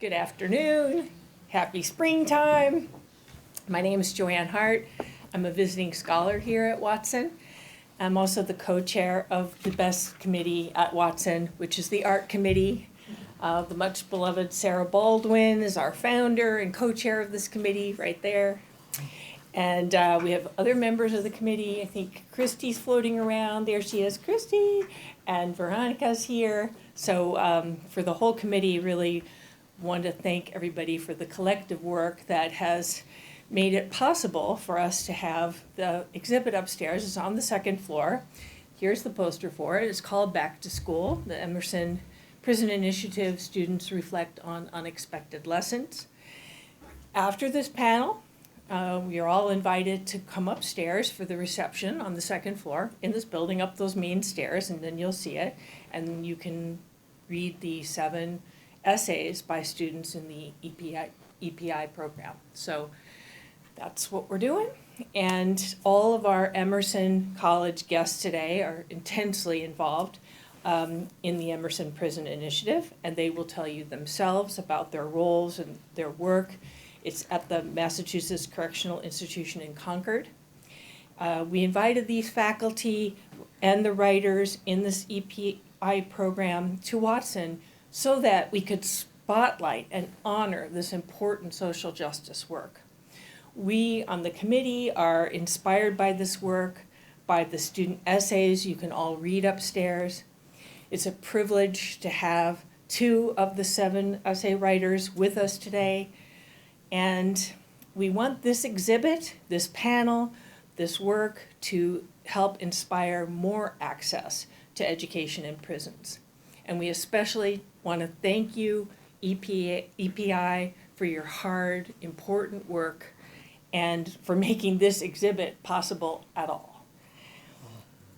Good afternoon. Happy springtime. My name is Joanne Hart. I'm a visiting scholar here at Watson. I'm also the co-chair of the BEST committee at Watson, which is the art committee. The much beloved Sarah Baldwin is our founder and co-chair of this committee right there. And we have other members of the committee. I think Christy's floating around. There she is, Christy. And Veronica's here. So for the whole committee, really want to thank everybody for the collective work that has made it possible for us to have the exhibit upstairs. It's on the second floor. Here's the poster for it. It's called Back to School, the Emerson Prison Initiative Students Reflect on Unexpected Lessons. After this panel, we are all invited to come upstairs for the reception on the second floor in this building, up those main stairs, and then you'll see it. And you can read the 7 essays by students in the EPI program. So that's what we're doing. And all of our Emerson College guests today are intensely involved in the Emerson Prison Initiative, and they will tell you themselves about their roles and their work. It's at the Massachusetts Correctional Institution in Concord. We invited these faculty and the writers in this EPI program to Watson so that we could spotlight and honor this important social justice work. We on the committee are inspired by this work, by the student essays you can all read upstairs. It's a privilege to have 2 of the 7 essay writers with us today. And we want this exhibit, this panel, this work to help inspire more access to education in prisons. And we especially want to thank you, EPI, for your hard, important work and for making this exhibit possible at all.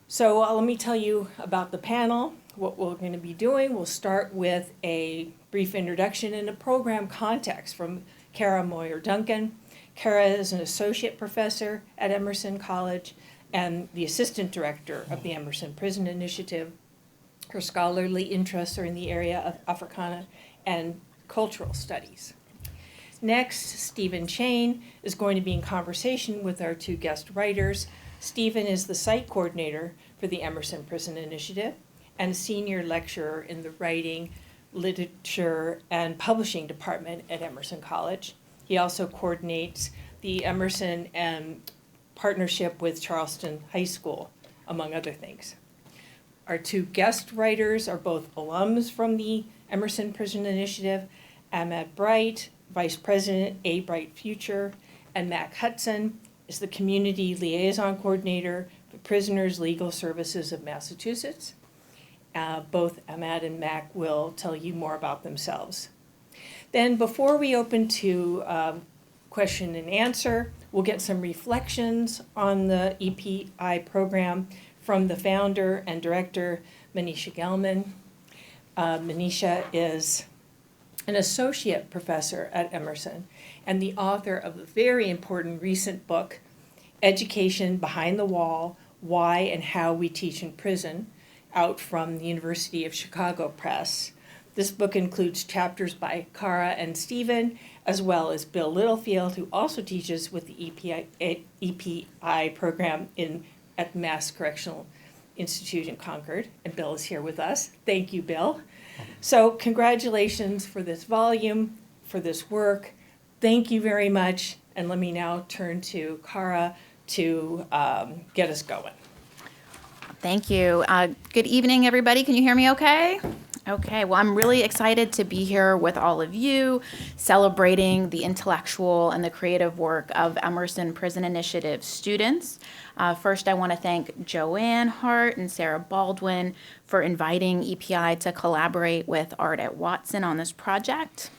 So let me tell you about the panel, what we're going to be doing. We'll start with a brief introduction in a program context from Cara Moyer-Duncan. Cara is an associate professor at Emerson College and the assistant director of the Emerson Prison Initiative. Her scholarly interests are in the area of Africana and cultural studies. Next, Stephen Shane is going to be in conversation with our 2 guest writers. Stephen is the site coordinator for the Emerson Prison Initiative and senior lecturer in the writing, literature, and publishing department at Emerson College. He also coordinates the Emerson partnership with Charleston High School, among other things. Our 2 guest writers are both alums from the Emerson Prison Initiative, Ahmad Bright, Vice President, A Bright Future, and Mac Hudson is the Community Liaison Coordinator for Prisoners Legal Services of Massachusetts. Both Ahmad and Mac will tell you more about themselves. Then before we open to question and answer, we'll get some reflections on the EPI program from the founder and director, Mneesha Gellman. Mneesha is an associate professor at Emerson and the author of a very important recent book, Education Behind the Wall, Why and How We Teach in Prison, out from the University of Chicago Press. This book includes chapters by Cara and Stephen, as well as Bill Littlefield, who also teaches with the EPI program at Mass Correctional Institute in Concord. And Bill is here with us. Thank you, Bill. So congratulations for this volume, for this work. Thank you very much. And let me now turn to Cara to get us going. Thank you. Good evening, everybody. Can you hear me okay? Okay, well, I'm really excited to be here with all of you, celebrating the intellectual and the creative work of Emerson Prison Initiative students. First, I want to thank Joanne Hart and Sarah Baldwin for inviting EPI to collaborate with Art at Watson on this project.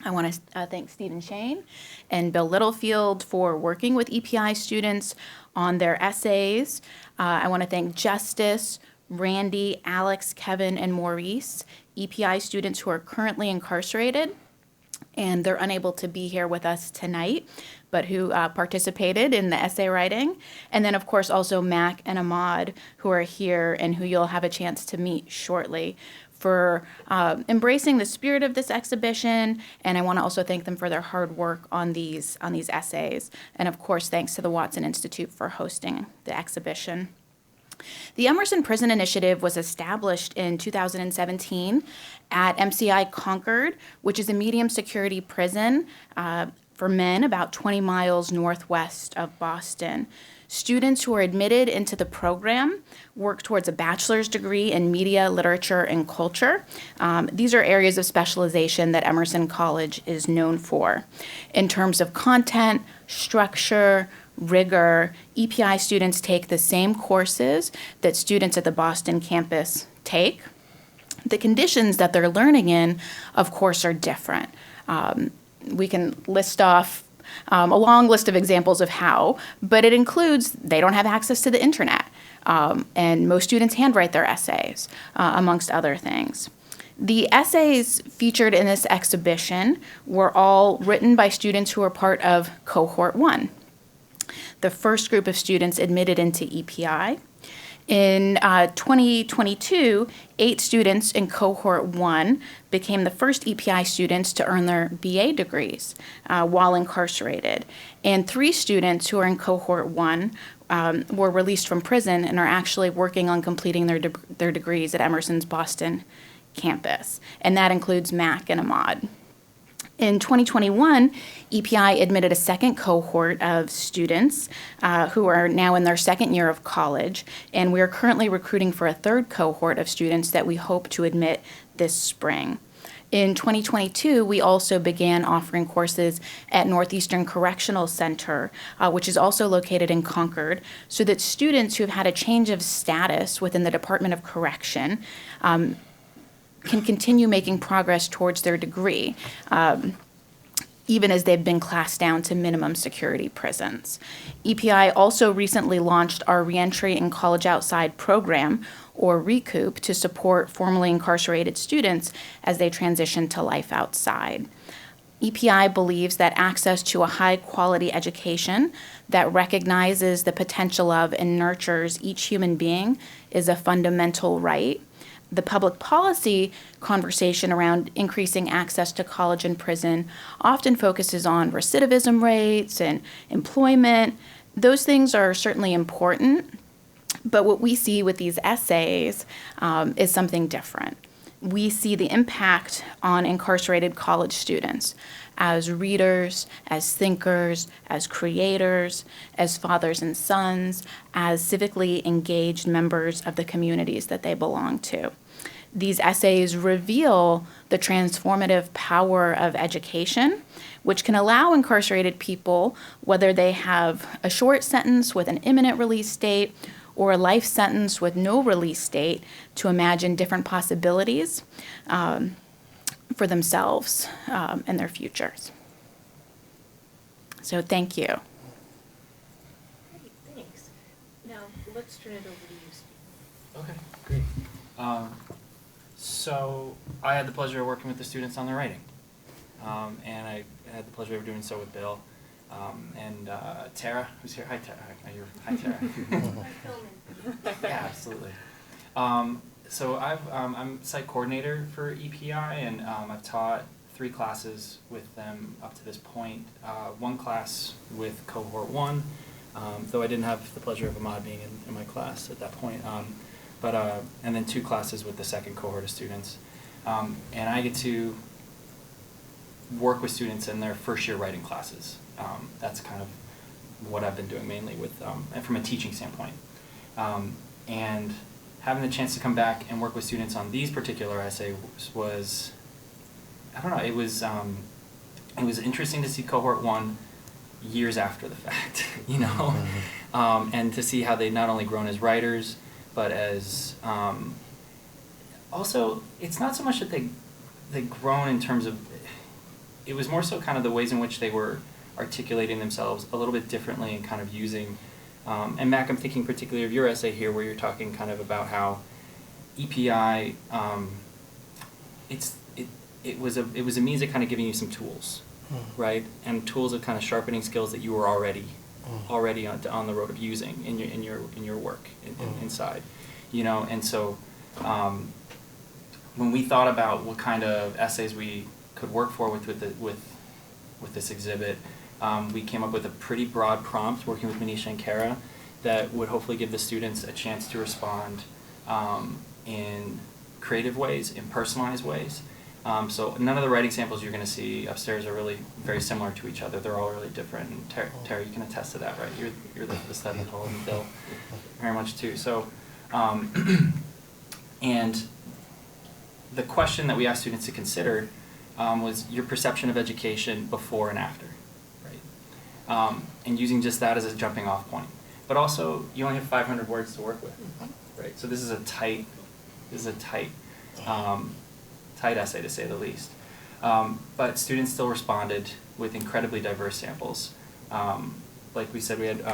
I want to thank Stephen Shane and Bill Littlefield for working with EPI students on their essays. I want to thank Justice, Randy, Alex, Kevin, and Maurice, EPI students who are currently incarcerated. and they're unable to be here with us tonight, but who participated in the essay writing. And then, of course, also Mac and Ahmad, who are here and who you'll have a chance to meet shortly, for embracing the spirit of this exhibition. And I want to also thank them for their hard work on these essays. And of course, thanks to the Watson Institute for hosting the exhibition. The Emerson Prison Initiative was established in 2017 at MCI Concord, which is a medium security prison for men about 20 miles northwest of Boston. Students who are admitted into the program work towards a bachelor's degree in media, literature, and culture. These are areas of specialization that Emerson College is known for. In terms of content, structure, rigor, EPI students take the same courses that students at the Boston campus take. The conditions that they're learning in, of course, are different. We can list off a long list of examples of how, but it includes they don't have access to the internet, and most students handwrite their essays, amongst other things. The essays featured in this exhibition were all written by students who are part of Cohort 1. The first group of students admitted into EPI. In 2022, 8 students in Cohort 1 became the first EPI students to earn their BA degrees while incarcerated. And 3 students who are in Cohort 1 were released from prison and are actually working on completing their degrees at Emerson's Boston campus. And that includes Mac and Ahmad. In 2021, EPI admitted a second cohort of students who are now in their second year of college, and we are currently recruiting for a third cohort of students that we hope to admit this spring. In 2022, we also began offering courses at Northeastern Correctional Center, which is also located in Concord, so that students who have had a change of status within the Department of Correction can continue making progress towards their degree, even as they've been classed down to minimum security prisons. EPI also recently launched our Reentry and College Outside program, or RECOUP, to support formerly incarcerated students as they transition to life outside. EPI believes that access to a high-quality education that recognizes the potential of and nurtures each human being is a fundamental right. The public policy conversation around increasing access to college and prison often focuses on recidivism rates and employment. Those things are certainly important, but what we see with these essays is something different. We see the impact on incarcerated college students as readers, as thinkers, as creators, as fathers and sons, as civically engaged members of the communities that they belong to. These essays reveal the transformative power of education, which can allow incarcerated people, whether they have a short sentence with an imminent release date or a life sentence with no release date, to imagine different possibilities for themselves and their futures. So thank you. Great, thanks. Now, let's turn it over to you, Steve. Okay, great. So I had the pleasure of working with the students on their writing. And I had the pleasure of doing so with Bill and Tara, who's here. Hi, Tara. Hi, Tara. Yeah, absolutely. So I'm site coordinator for EPI, and I've taught 3 classes with them up to this point. 1 class with Cohort 1, though I didn't have the pleasure of Ahmad being in my class at that point. And then 2 classes with the second cohort of students. And I get to work with students in their first year writing classes. That's kind of what I've been doing mainly with, and from a teaching standpoint. And having the chance to come back and work with students on these particular essays was, I don't know, it was interesting to see Cohort 1 years after the fact, you know, and to see how they'd not only grown as writers, but as, also, it's not so much that they'd grown in terms of, it was more so kind of the ways in which they were articulating themselves a little bit differently and kind of using, and Mac, I'm thinking particularly of your essay here where you're talking kind of about how EPI, it was a means of kind of giving you some tools, right? And tools of kind of sharpening skills that you were already on the road of using in your work inside, you know. And so when we thought about what kind of essays we could work for with this exhibit, we came up with a pretty broad prompt working with Mneesha and Cara that would hopefully give the students a chance to respond in creative ways, in personalized ways. So none of the writing samples you're going to see upstairs are really very similar to each other. They're all really different. And Tara, you can attest to that, right? You're the study hall, and Bill very much too. So, and the question that we asked students to consider was your perception of education before and after, right? And using just that as a jumping off point. But also, you only have 500 words to work with, right? So this is a tight essay, to say the least. But students still responded with incredibly diverse samples. Like we said, we had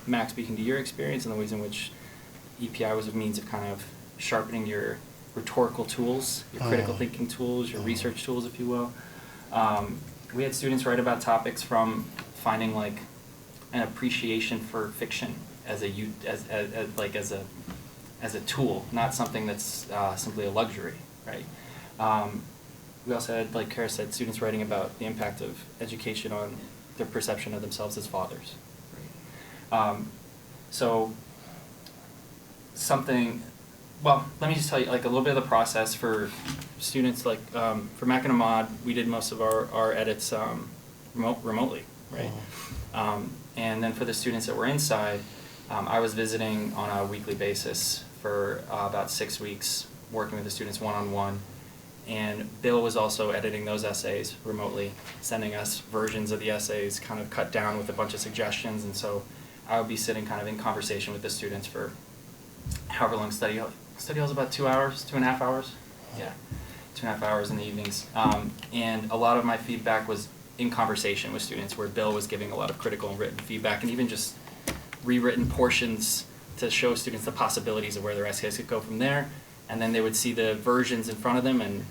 Max speaking to your experience and the ways in which EPI was a means of kind of sharpening your rhetorical tools, your critical thinking tools, your research tools, if you will. We had students write about topics from finding like an appreciation for fiction as a tool, not something that's simply a luxury, right? We also had, like Cara said, students writing about the impact of education on their perception of themselves as fathers. Right? So something, well, let me just tell you like a little bit of the process for students. Like for Mac and Ahmad, we did most of our edits remotely, right? And then for the students that were inside, I was visiting on a weekly basis for about 6 weeks, working with the students one-on-one. And Bill was also editing those essays remotely, sending us versions of the essays kind of cut down with a bunch of suggestions. And so I would be sitting kind of in conversation with the students for however long study hall is about 2 hours, 2.5 hours? Yeah, 2.5 hours in the evenings. And a lot of my feedback was in conversation with students, where Bill was giving a lot of critical and written feedback, and even just rewritten portions to show students the possibilities of where their essays could go from there. And then they would see the versions in front of them and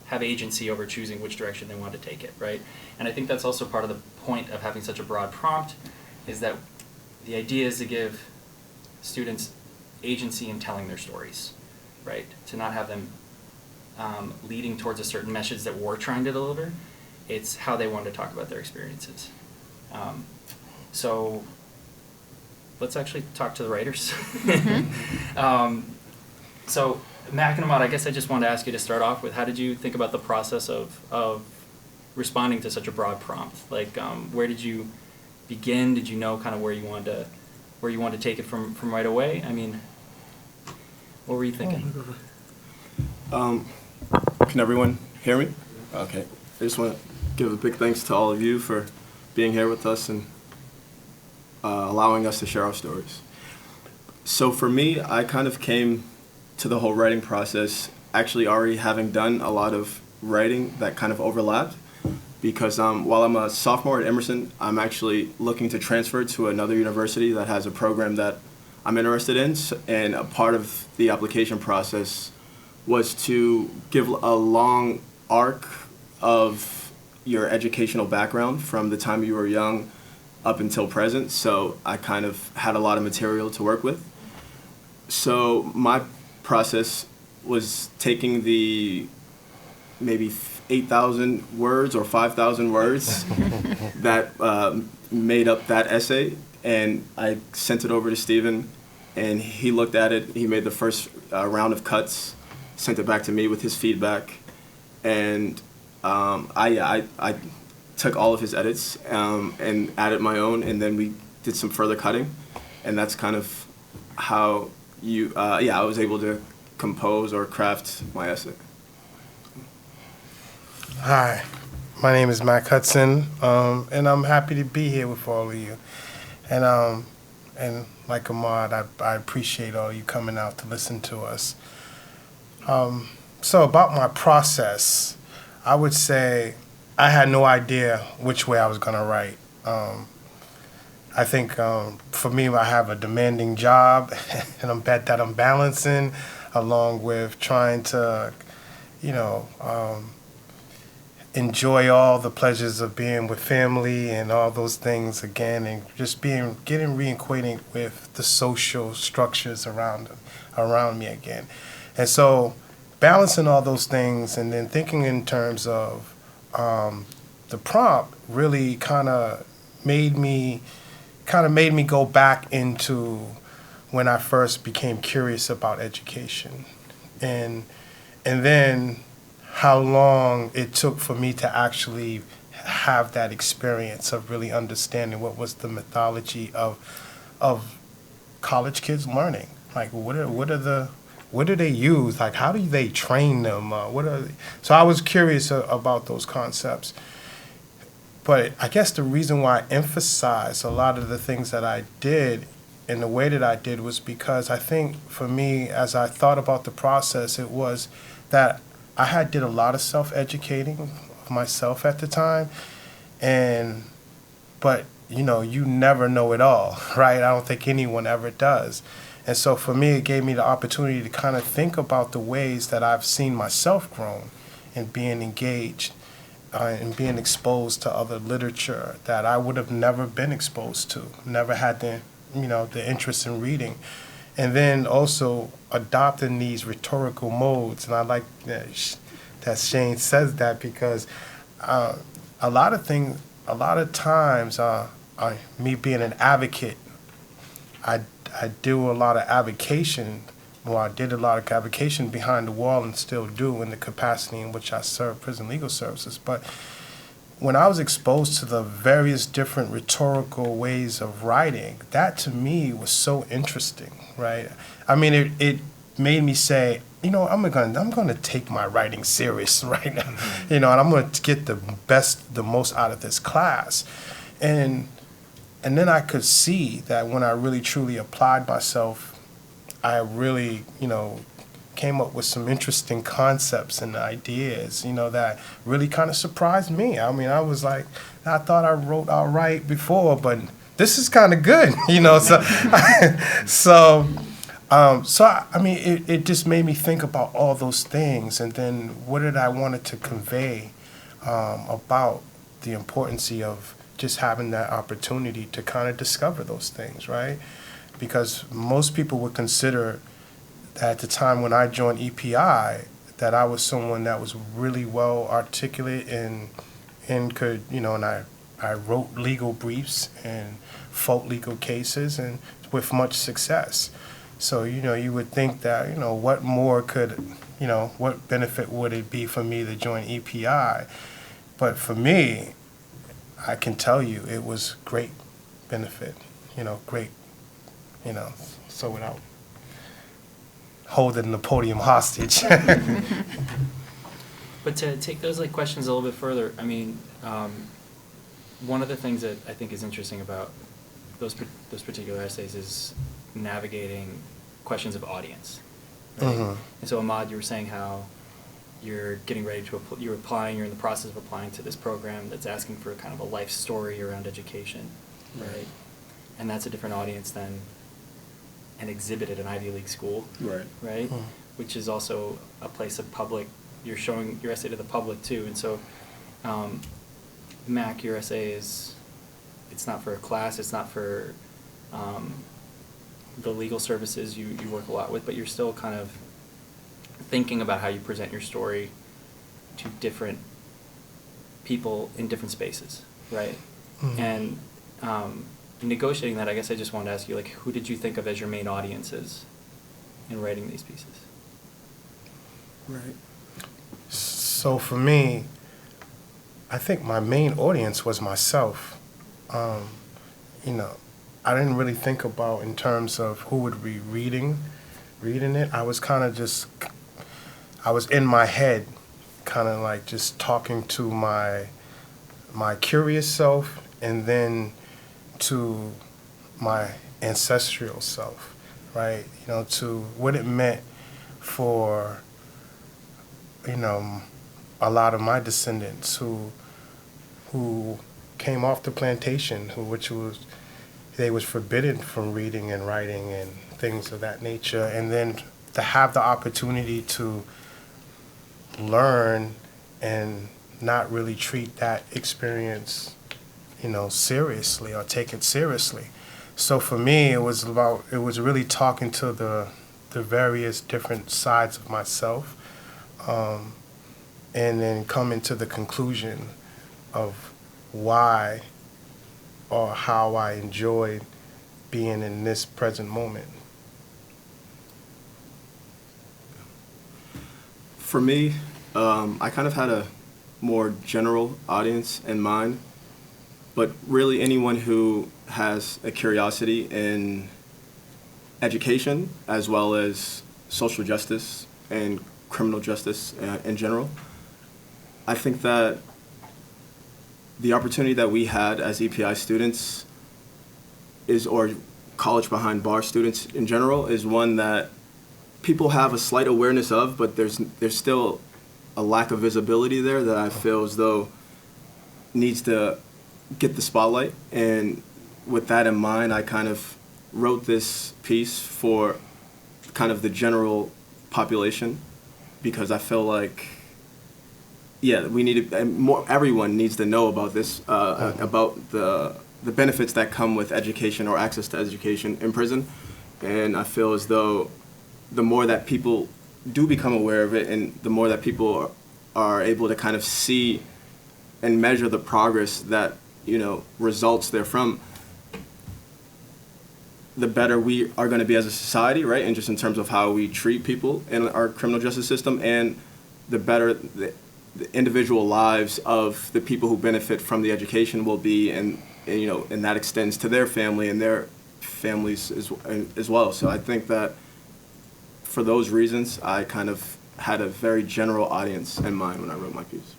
have agency over choosing which direction they wanted to take it, right? And I think that's also part of the point of having such a broad prompt, is that the idea is to give students agency in telling their stories, right? To not have them leading towards a certain message that we're trying to deliver. It's how they want to talk about their experiences. So let's actually talk to the writers. So Mac and Ahmad, I guess I just wanted to ask you to start off with, how did you think about the process of responding to such a broad prompt? Like, where did you begin? Did you know kind of where you wanted to take it from right away? I mean, what were you thinking? Can everyone hear me? Okay. I just want to give a big thanks to all of you for being here with us and allowing us to share our stories. So for me, I kind of came to the whole writing process actually already having done a lot of writing that kind of overlapped, because while I'm a sophomore at Emerson, I'm actually looking to transfer to another university that has a program that I'm interested in, and a part of the application process was to give a long arc of your educational background from the time you were young up until present. So I kind of had a lot of material to work with. So my process was taking the maybe 8,000 words or 5,000 words that made up that essay, and I sent it over to Stephen, and he looked at it. He made the first round of cuts, sent it back to me with his feedback, and I took all of his edits and added my own, and then we did some further cutting, and that's kind of how I was able to compose or craft my essay. Hi, my name is Mac Hudson, and I'm happy to be here with all of you. And like Ahmad, I appreciate all you coming out to listen to us. So about my process, I would say I had no idea which way I was going to write. I think for me, I have a demanding job, and I'm balancing along with trying to, enjoy all the pleasures of being with family and all those things again, and just getting reacquainted with the social structures around me again. And so balancing all those things and then thinking in terms of the prompt really kind of made me go back into when I first became curious about education, and then how long it took for me to actually have that experience of really understanding what was the mythology of college kids learning. Like, what do they use? Like, how do they train them? So I was curious about those concepts. But I guess the reason why I emphasized a lot of the things that I did in the way that I did was because I think for me, as I thought about the process, it was that I did a lot of self-educating of myself at the time, but you never know it all, right? I don't think anyone ever does. And so for me, it gave me the opportunity to kind of think about the ways that I've seen myself grown and being engaged and being exposed to other literature that I would have never been exposed to, never had the interest in reading. And then also adopting these rhetorical modes. And I like that Shane says that, because a lot of times, me being an advocate, I do a lot of avocation. Well, I did a lot of avocation behind the wall and still do in the capacity in which I serve prison legal services. But when I was exposed to the various different rhetorical ways of writing, that to me was so interesting, right? I mean, it made me say, I'm gonna take my writing serious right now, and I'm gonna get the most out of this class, and then I could see that when I really truly applied myself, I really, came up with some interesting concepts and ideas, that really kind of surprised me. I mean, I was like, I thought I wrote all right before, but this is kind of good, So, I mean, it just made me think about all those things, and then what did I wanted to convey about the importance of just having that opportunity to kind of discover those things, right? Because most people would consider that at the time when I joined EPI, that I was someone that was really well articulate and could, and I wrote legal briefs and fought legal cases and with much success. So, you would think that, what more could, what benefit would it be for me to join EPI? But for me, I can tell you it was great benefit, great. So without holding the podium hostage. But to take those questions a little bit further, I mean, one of the things that I think is interesting about those particular essays is navigating questions of audience. Right? Mm-hmm. And so Ahmad, you were saying how you're getting ready to you're in the process of applying to this program that's asking for kind of a life story around education, right? And that's a different audience than an exhibit at an Ivy League school, right? Mm-hmm. Which is also a place of public. You're showing your essay to the public too, and so, Mac, your essay it's not for a class, it's not for the legal services you work a lot with, but you're still kind of thinking about how you present your story to different people in different spaces, right? Mm-hmm. And in negotiating that, I guess I just wanted to ask you, who did you think of as your main audiences in writing these pieces? Right. So for me, I think my main audience was myself. I didn't really think about in terms of who would be reading it. I was kind of I was in my head, kind of like just talking to my curious self, and then to my ancestral self, right? To what it meant for, a lot of my descendants who came off the plantation, they was forbidden from reading and writing and things of that nature, and then to have the opportunity to learn and not really treat that experience, seriously or take it seriously. So for me, it was really talking to the various different sides of myself, and then coming to the conclusion of why or how I enjoyed being in this present moment. For me, I kind of had a more general audience in mind, but really anyone who has a curiosity in education as well as social justice and criminal justice in general. I think that the opportunity that we had as EPI students or college behind bar students in general is one that people have a slight awareness of, but there's still a lack of visibility there that I feel as though needs to get the spotlight. And with that in mind, I kind of wrote this piece for kind of the general population, because I feel like, we need to, more, everyone needs to know about this, about the benefits that come with education or access to education in prison. And I feel as though the more that people do become aware of it, and the more that people are able to kind of see and measure the progress that, results therefrom, the better we are going to be as a society, right? And just in terms of how we treat people in our criminal justice system, and the better the individual lives of the people who benefit from the education will be, and that extends to their family and their families as well. So I think that for those reasons, I kind of had a very general audience in mind when I wrote my piece.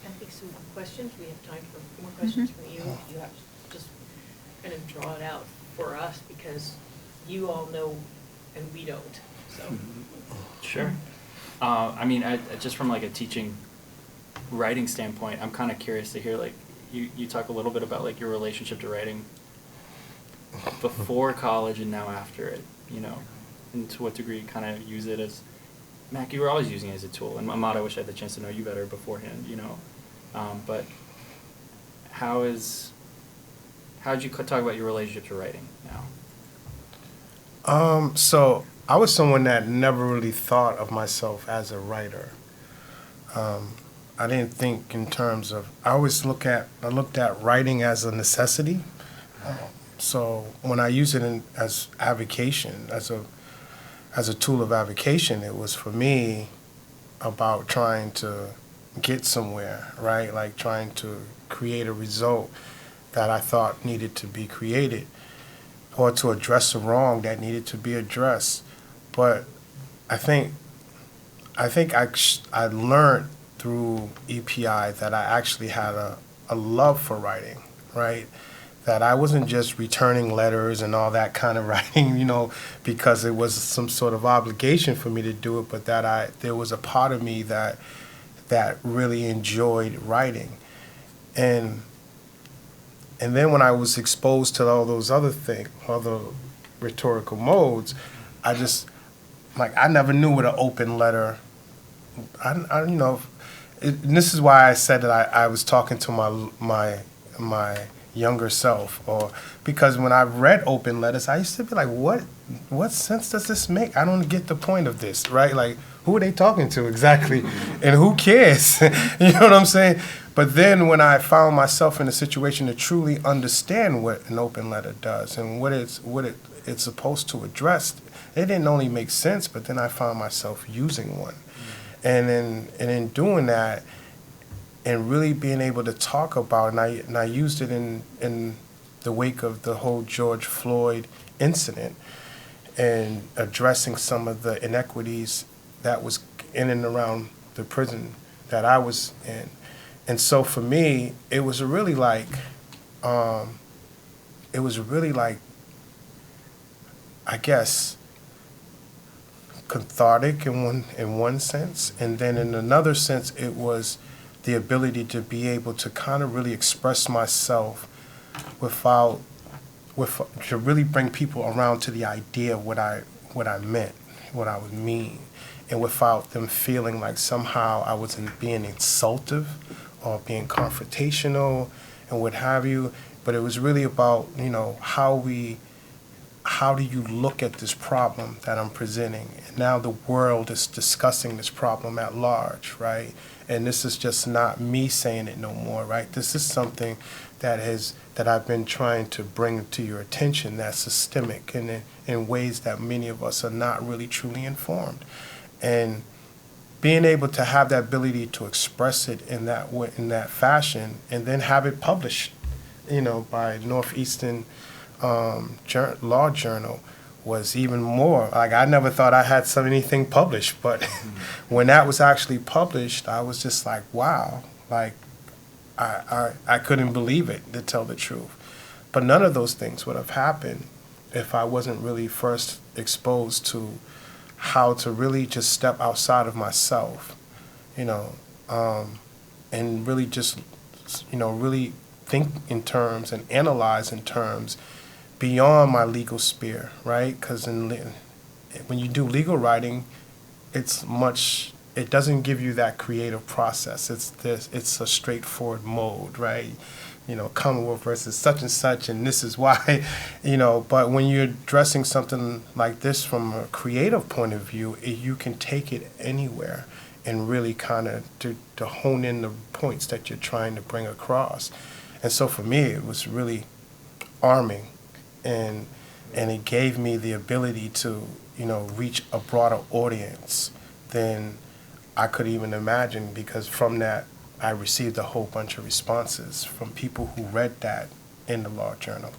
I think some questions. We have time for more questions from you. You have to just kind of draw it out for us, because you all know and we don't. So. Sure. I just from like a teaching, writing standpoint, I'm kind of curious to hear, like, you talk a little bit about like your relationship to writing before college and now after it, and to what degree you kind of use it as, Mac, you were always using it as a tool, and Ahmad, I wish I had the chance to know you better beforehand, but how'd you talk about your relationship to writing now? So I was someone that never really thought of myself as a writer. I didn't think in terms of, I looked at writing as a necessity. So when I use it as avocation, as a tool of avocation, it was for me about trying to get somewhere, right? Like trying to create a result that I thought needed to be created, or to address a wrong that needed to be addressed. But I think I learned through EPI that I actually had a love for writing, right? That I wasn't just returning letters and all that kind of writing, because it was some sort of obligation for me to do it, but that there was a part of me that really enjoyed writing. And then when I was exposed to all those other things, other rhetorical modes, I never knew what an open letter, and this is why I said that I was talking to my younger self, or because when I read open letters, I used to be like, what sense does this make? I don't get the point of this, right? Like, who are they talking to exactly? And who cares? You know what I'm saying? But then when I found myself in a situation to truly understand what an open letter does and what it's supposed to address, it didn't only make sense, but then I found myself using one. And in doing that, and really being able to talk about it, and I used it in the wake of the whole George Floyd incident, and addressing some of the inequities that was in and around the prison that I was in. And so for me, it was really like, I guess, cathartic in one sense, and then in another sense, it was the ability to be able to kind of really express myself without to really bring people around to the idea of what I meant, what I would mean, and without them feeling like somehow I was being insultive or being confrontational and what have you. But it was really about, how do you look at this problem that I'm presenting? And now the world is discussing this problem at large, right? And this is just not me saying it no more, right? This is something that I've been trying to bring to your attention that's systemic and in ways that many of us are not really truly informed. And being able to have that ability to express it in that way, in that fashion, and then have it published, by Northeastern Law Journal was even more. Like, I never thought I had anything published, but when that was actually published, I was just like, wow, like I couldn't believe it, to tell the truth. But none of those things would have happened if I wasn't really first exposed to how to really just step outside of myself, and really just, really think in terms and analyze in terms beyond my legal sphere, right? Because when you do legal writing, it doesn't give you that creative process. It's a straightforward mode, right? Commonwealth versus such and such, and this is why, but when you're addressing something like this from a creative point of view, you can take it anywhere and really kind of to hone in the points that you're trying to bring across. And so for me, it was really arming, and it gave me the ability to, reach a broader audience than I could even imagine, because from that, I received a whole bunch of responses from people who read that in the Law Journal.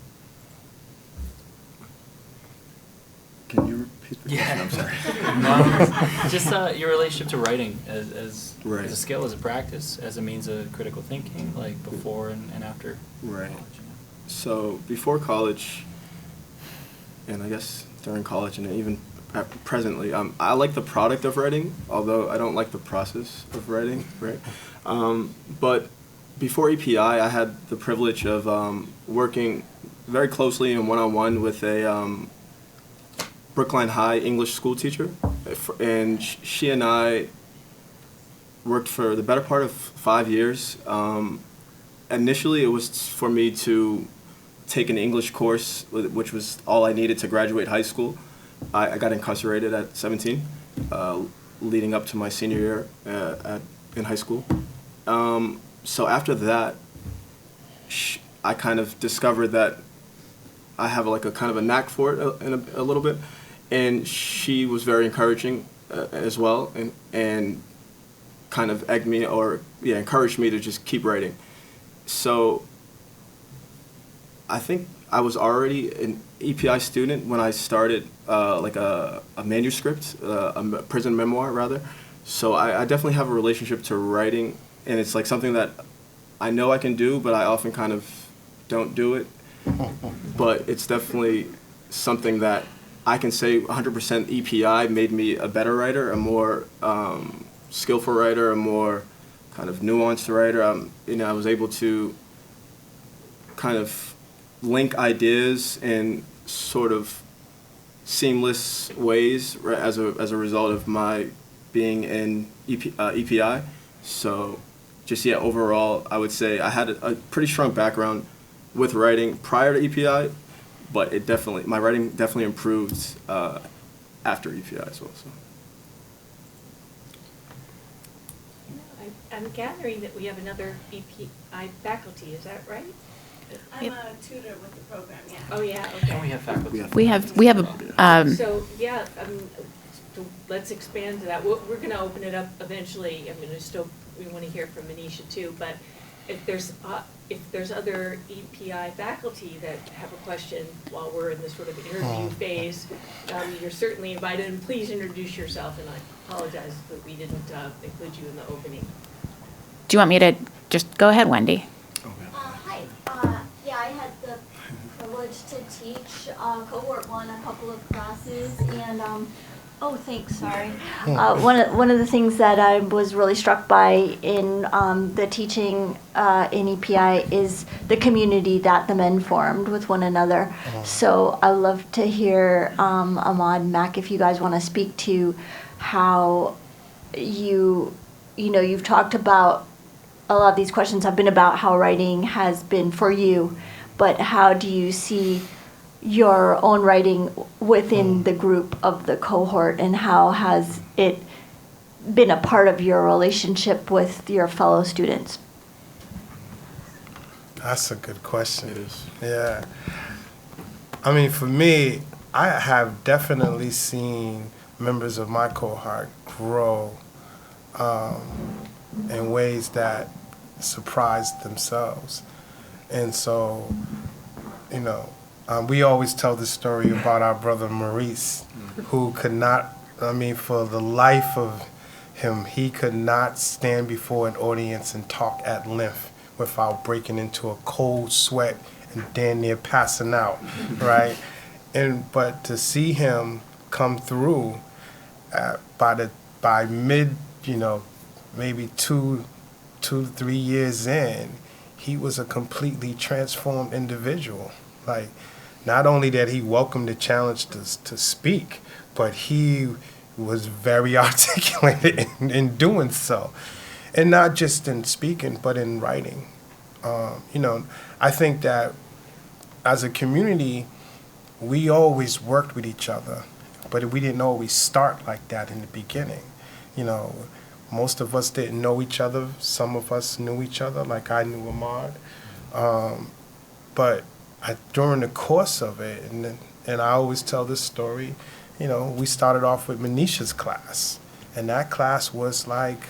Can you repeat the question? I'm sorry. Just your relationship to writing as Right. a skill, as a practice, as a means of critical thinking, like before and after Right. college. So before college, and I guess during college and even presently, I like the product of writing, although I don't like the process of writing, right? But before EPI, I had the privilege of working very closely and one-on-one with a Brookline High English school teacher, and she and I worked for the better part of 5 years. Initially, it was for me to take an English course, which was all I needed to graduate high school. I got incarcerated at 17, leading up to my senior year in high school. So after that, I kind of discovered that I have a kind of a knack for it in a little bit, and she was very encouraging as well, and kind of egged me encouraged me to just keep writing. So I think I was already an EPI student when I started a manuscript, a prison memoir rather. So I definitely have a relationship to writing, and it's like something that I know I can do, but I often kind of don't do it. But it's definitely something that I can say 100% EPI made me a better writer, a more skillful writer, a more kind of nuanced writer. I was able to kind of link ideas in sort of seamless ways as a result of my being in EPI. So just overall, I would say I had a pretty strong background with writing prior to EPI, but my writing definitely improved after EPI as well. So. I'm gathering that we have another EPI faculty, is that right? I'm a tutor with the program, yeah. Oh, yeah, okay. And we have faculty. We have a, So, yeah, so let's expand to that. We're going to open it up eventually. I mean, we want to hear from Mneesha too, but if there's other EPI faculty that have a question while we're in this sort of interview phase, you're certainly invited, and please introduce yourself, and I apologize that we didn't include you in the opening. do you want me to just go ahead, Wendy? Hi. Yeah, I had the privilege to teach cohort 1 a couple of classes, and Oh, thanks, sorry. One of the things that I was really struck by in the teaching in EPI is the community that the men formed with one another. So I'd love to hear, Ahmad, Mac, if you guys want to speak to how you've talked about, a lot of these questions have been about how writing has been for you, but how do you see your own writing within the group of the cohort, and how has it been a part of your relationship with your fellow students? That's a good question. It is. Yeah. I mean, for me, I have definitely seen members of my cohort grow in ways that surprised themselves. And so, we always tell the story about our brother Maurice, who could not, for the life of him, he could not stand before an audience and talk at length without breaking into a cold sweat and damn near passing out, right? But to see him come through by mid, maybe 2 to 3 years in, he was a completely transformed individual. Like, not only that he welcomed the challenge to speak, but he was very articulate in doing so. And not just in speaking, but in writing. I think that as a community, we always worked with each other, but we didn't always start like that in the beginning. Most of us didn't know each other. Some of us knew each other, like I knew Ahmad. But during the course of it, and I always tell this story, we started off with Mneesha's class, and that class was like,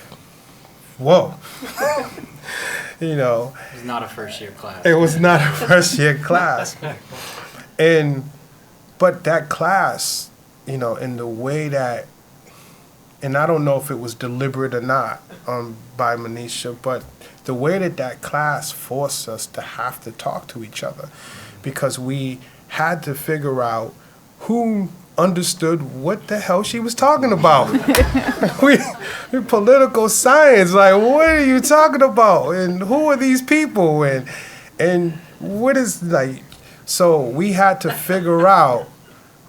whoa. It was not a first-year class. It was not a first-year class. But that class, in the way that, and I don't know if it was deliberate or not by Mneesha, but the way that class forced us to have to talk to each other, because we had to figure out who understood what the hell she was talking about. we political science, like, what are you talking about? And who are these people? And what is, like, so we had to figure out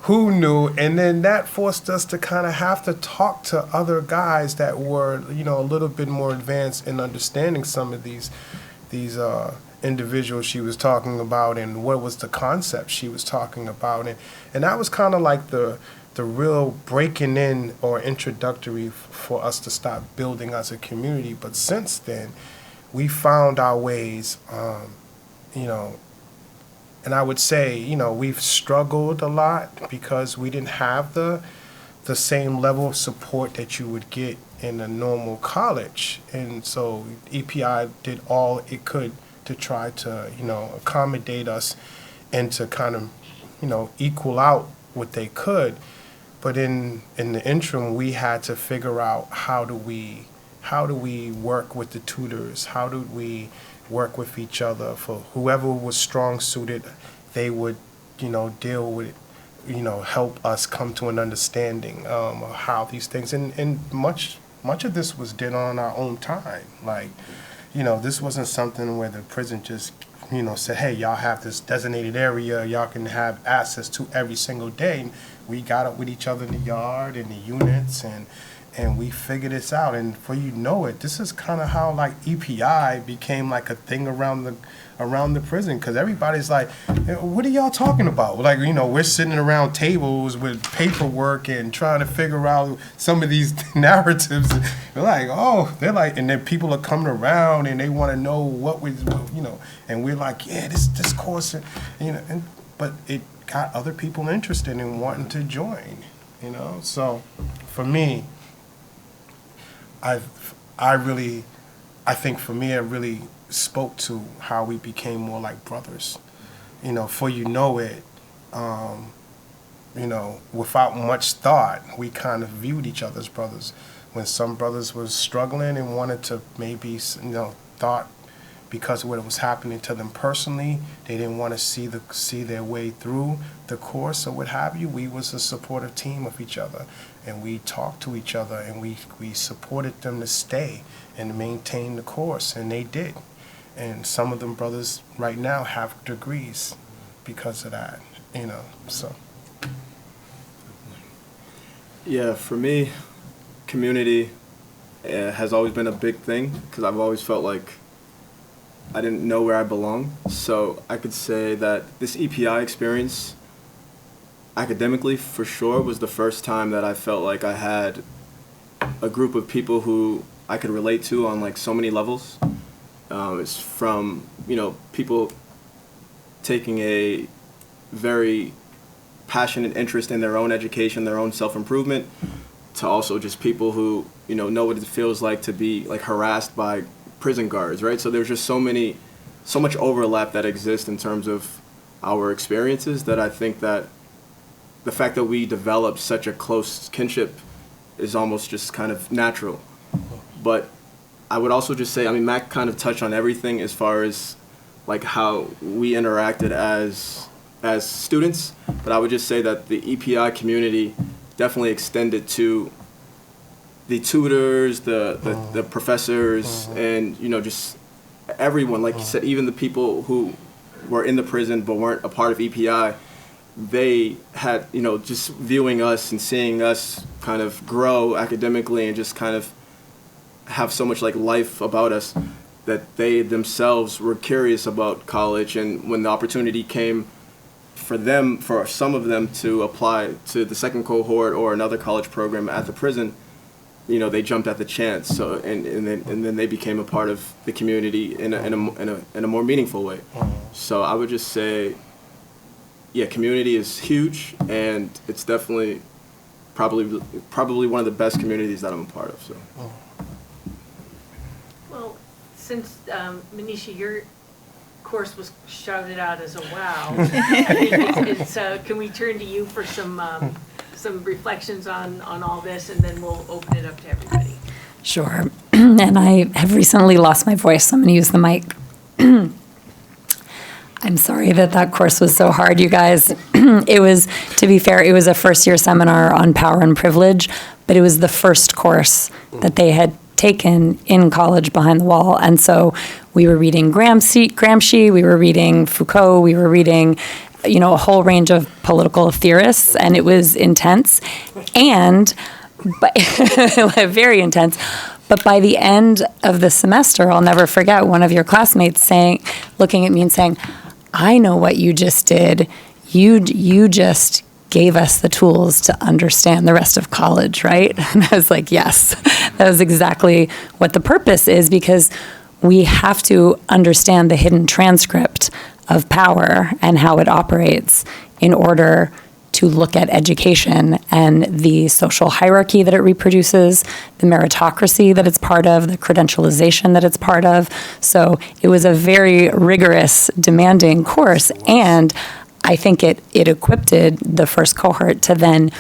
who knew, and then that forced us to kind of have to talk to other guys that were, a little bit more advanced in understanding some of these individuals she was talking about, and what was the concept she was talking about. And that was kind of like the real breaking in or introductory for us to start building as a community. But since then, we found our ways, and I would say, we've struggled a lot because we didn't have the same level of support that you would get in a normal college. And so EPI did all it could to try to, accommodate us and to kind of, equal out what they could. But in the interim, we had to figure out how do we work with the tutors? How do we work with each other? For whoever was strong suited, they would, deal with, help us come to an understanding of how these things, and much of this was done on our own time. Like, this wasn't something where the prison just, said, hey, y'all have this designated area, y'all can have access to every single day. We got up with each other in the yard, in the units, and we figured this out. And for this is kind of how like EPI became like a thing around the prison, because everybody's like, what are y'all talking about? Like, we're sitting around tables with paperwork and trying to figure out some of these narratives. And they're like, and then people are coming around and they want to know what we, and we're like, yeah, this course, but it got other people interested in wanting to join, So for me, I think for me, it really spoke to how we became more like brothers. Without much thought, we kind of viewed each other as brothers. When some brothers was struggling and wanted to maybe, thought because of what was happening to them personally. They didn't want to see their way through the course or what have you. We was a supportive team of each other, and we talked to each other, and we supported them to stay and maintain the course, and they did. And some of them brothers right now have degrees because of that, so. Yeah, for me, community has always been a big thing because I've always felt like I didn't know where I belonged. So I could say that this EPI experience, academically for sure, was the first time that I felt like I had a group of people who I could relate to on like so many levels. It's from, people taking a very passionate interest in their own education, their own self-improvement, to also just people who, know what it feels like to be like harassed by prison guards, right? So there's just so much overlap that exists in terms of our experiences that I think that the fact that we developed such a close kinship is almost just kind of natural. But I would also just say, Mac kind of touched on everything as far as like how we interacted as students, but I would just say that the EPI community definitely extended to the tutors, the professors, and just everyone. Like you said, even the people who were in the prison but weren't a part of EPI, they had just viewing us and seeing us kind of grow academically and just kind of have so much like life about us that they themselves were curious about college. And when the opportunity came for some of them to apply to the second cohort or another college program at the prison, they jumped at the chance. So and then they became a part of the community in a more meaningful way. So I would just say, yeah, community is huge, and it's definitely probably one of the best communities that I'm a part of. So. Well, since Mneesha, your course was shouted out as a wow, I think can we turn to you for some reflections on all this, and then we'll open it up to everybody. Sure. And I have recently lost my voice, so I'm going to use the mic. I'm sorry that course was so hard, you guys. It was, to be fair, it was a first-year seminar on power and privilege, but it was the first course that they had taken in college behind the wall. And so we were reading Gramsci, we were reading Foucault, we were reading, a whole range of political theorists, and it was intense, but very intense. But by the end of the semester, I'll never forget one of your classmates looking at me and saying, "I know what you just did. You just gave us the tools to understand the rest of college, right?" And I was like, yes, that was exactly what the purpose is, because we have to understand the hidden transcript of power and how it operates in order to look at education and the social hierarchy that it reproduces, the meritocracy that it's part of, the credentialization that it's part of. So it was a very rigorous, demanding course, and I think it equipped the first cohort to then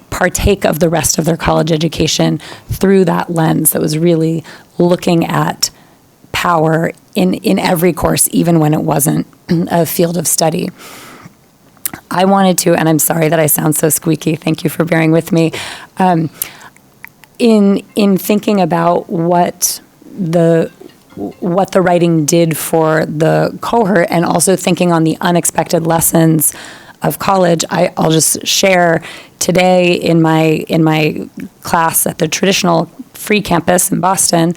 partake of the rest of their college education through that lens that was really looking at power in every course, even when it wasn't a field of study. I wanted to, and I'm sorry that I sound so squeaky, thank you for bearing with me, in thinking about what the writing did for the cohort, and also thinking on the unexpected lessons of college. I'll just share today in my class at the traditional free campus in Boston,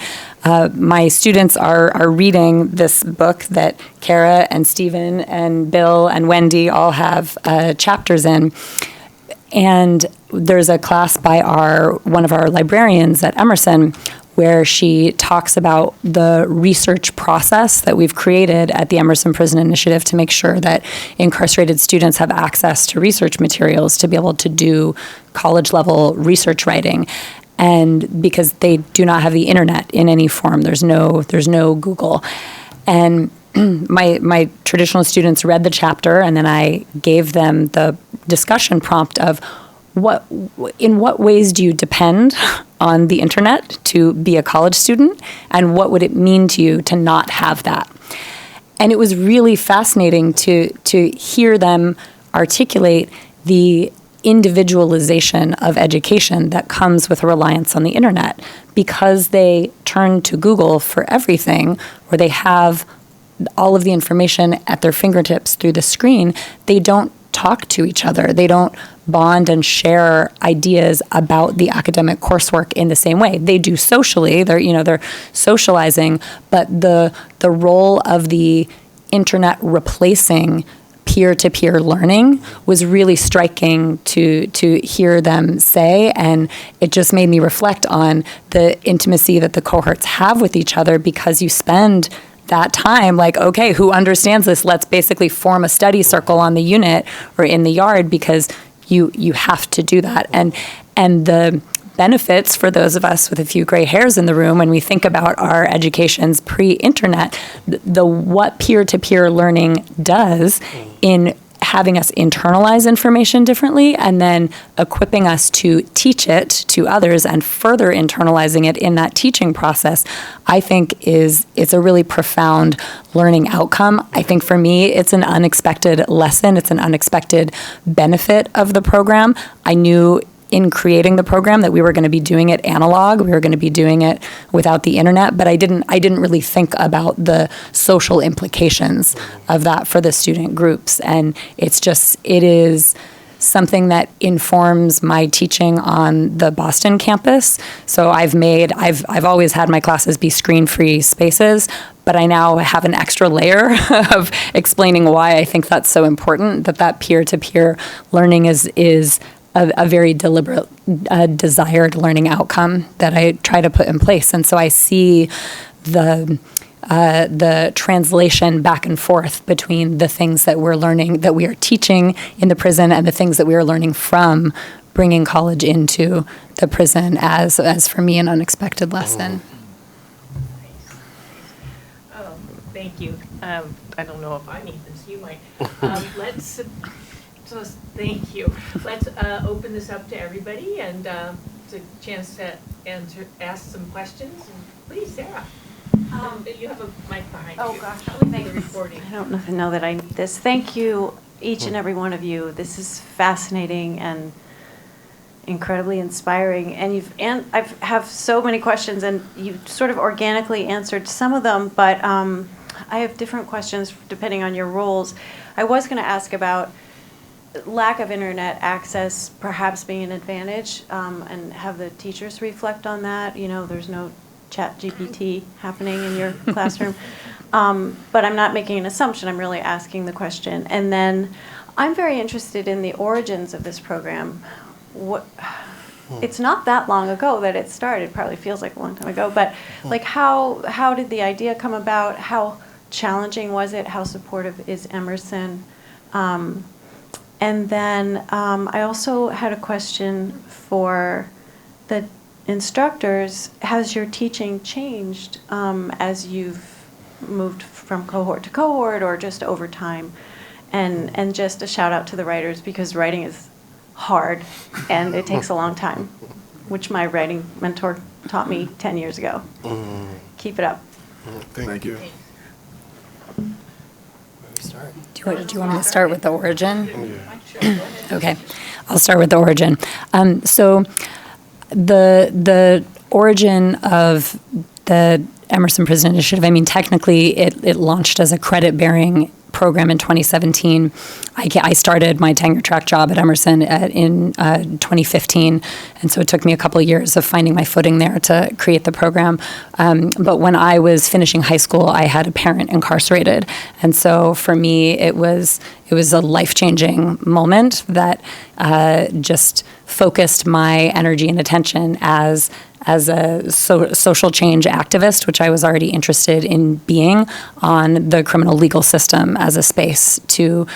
my students are reading this book that Cara and Stephen and Bill and Wendy all have chapters in. And there's a class by one of our librarians at Emerson where she talks about the research process that we've created at the Emerson Prison Initiative to make sure that incarcerated students have access to research materials to be able to do college-level research writing. And because they do not have the internet in any form, there's no Google. And my traditional students read the chapter, and then I gave them the discussion prompt of in what ways do you depend on the internet to be a college student, and what would it mean to you to not have that? And it was really fascinating to hear them articulate the individualization of education that comes with a reliance on the internet, because they turn to Google for everything, or they have all of the information at their fingertips through the screen. They don't talk to each other. They don't bond and share ideas about the academic coursework in the same way. They do socially. They're socializing, but the role of the internet replacing peer-to-peer learning was really striking to hear them say, and it just made me reflect on the intimacy that the cohorts have with each other, because you spend that time like, okay, who understands this? Let's basically form a study circle on the unit or in the yard, because you have to do that. And the benefits for those of us with a few gray hairs in the room, when we think about our educations pre-internet, the what peer-to-peer learning does in having us internalize information differently and then equipping us to teach it to others and further internalizing it in that teaching process, I think it's a really profound learning outcome. I think for me, it's an unexpected lesson. It's an unexpected benefit of the program. I knew in creating the program that we were going to be doing it analog, we were going to be doing it without the internet, but I didn't really think about the social implications of that for the student groups. And it is something that informs my teaching on the Boston campus. So I've always had my classes be screen-free spaces, but I now have an extra layer of explaining why I think that's so important, that peer-to-peer learning is a very deliberate, desired learning outcome that I try to put in place. And so I see the translation back and forth between the things that we're learning, that we are teaching in the prison, and the things that we are learning from bringing college into the prison as for me, an unexpected lesson. Oh, thank you. I don't know if I need this, you might. Thank you. Let's open this up to everybody, and it's a chance to ask some questions. Please, Sarah. You have a mic behind you. Oh, gosh. Thanks. Recording. I don't know that I need this. Thank you, each and every one of you. This is fascinating and incredibly inspiring. And I have so many questions, and you sort of organically answered some of them, but I have different questions depending on your roles. I was going to ask about lack of internet access perhaps being an advantage, and have the teachers reflect on that. There's no chat GPT happening in your classroom. But I'm not making an assumption, I'm really asking the question. And then I'm very interested in the origins of this program. It's not that long ago that it started, probably feels like a long time ago, but like how did the idea come about? How challenging was it? How supportive is Emerson? And then I also had a question for the instructors. Has your teaching changed as you've moved from cohort to cohort, or just over time? And just a shout out to the writers, because writing is hard and it takes a long time, which my writing mentor taught me 10 years ago. Keep it up. Thank you. Do you want me to start with the origin? Okay, I'll start with the origin. So the origin of the Emerson Prison Initiative, I mean, technically it launched as a credit-bearing program in 2017. I started my tenure track job at Emerson in 2015, and so it took me a couple of years of finding my footing there to create the program. But when I was finishing high school, I had a parent incarcerated, and so for me, it was a life-changing moment that just focused my energy and attention as a social change activist, which I was already interested in being, on the criminal legal system as a space to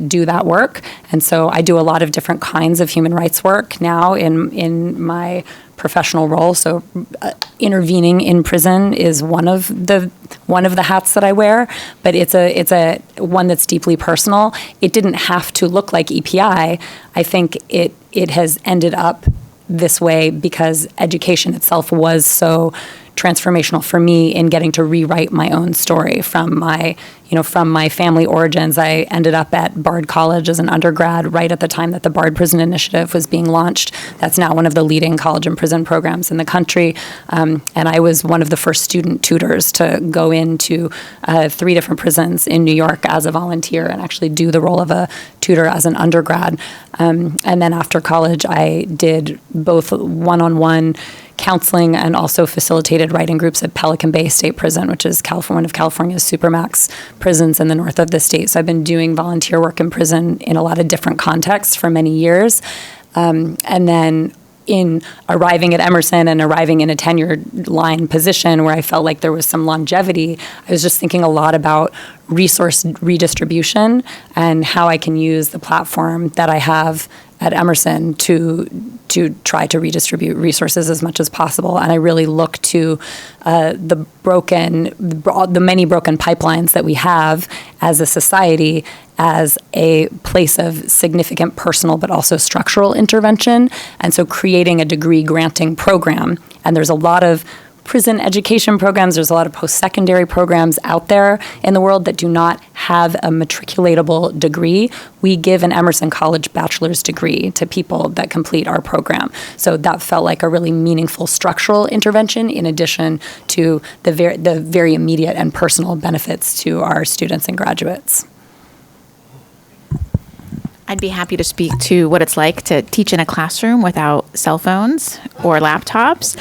do that work. And so I do a lot of different kinds of human rights work now in my professional role. So intervening in prison is one of the hats that I wear, but it's a one that's deeply personal. It didn't have to look like EPI. I think it has ended up this way because education itself was so transformational for me in getting to rewrite my own story from my family origins. I ended up at Bard College as an undergrad right at the time that the Bard Prison Initiative was being launched. That's now one of the leading college and prison programs in the country. And I was one of the first student tutors to go into 3 different prisons in New York as a volunteer and actually do the role of a tutor as an undergrad. And then after college, I did both one-on-one counseling and also facilitated writing groups at Pelican Bay State Prison, which is one of California's supermax prisons in the north of the state. So I've been doing volunteer work in prison in a lot of different contexts for many years. And then in arriving at Emerson and arriving in a tenured line position where I felt like there was some longevity, I was just thinking a lot about resource redistribution and how I can use the platform that I have at Emerson to try to redistribute resources as much as possible. And I really look to the many broken pipelines that we have as a society as a place of significant personal but also structural intervention. And so creating a degree granting program, and there's a lot of prison education programs, there's a lot of post-secondary programs out there in the world that do not have a matriculatable degree. We give an Emerson College bachelor's degree to people that complete our program. So that felt like a really meaningful structural intervention in addition to the very immediate and personal benefits to our students and graduates. I'd be happy to speak to what it's like to teach in a classroom without cell phones or laptops.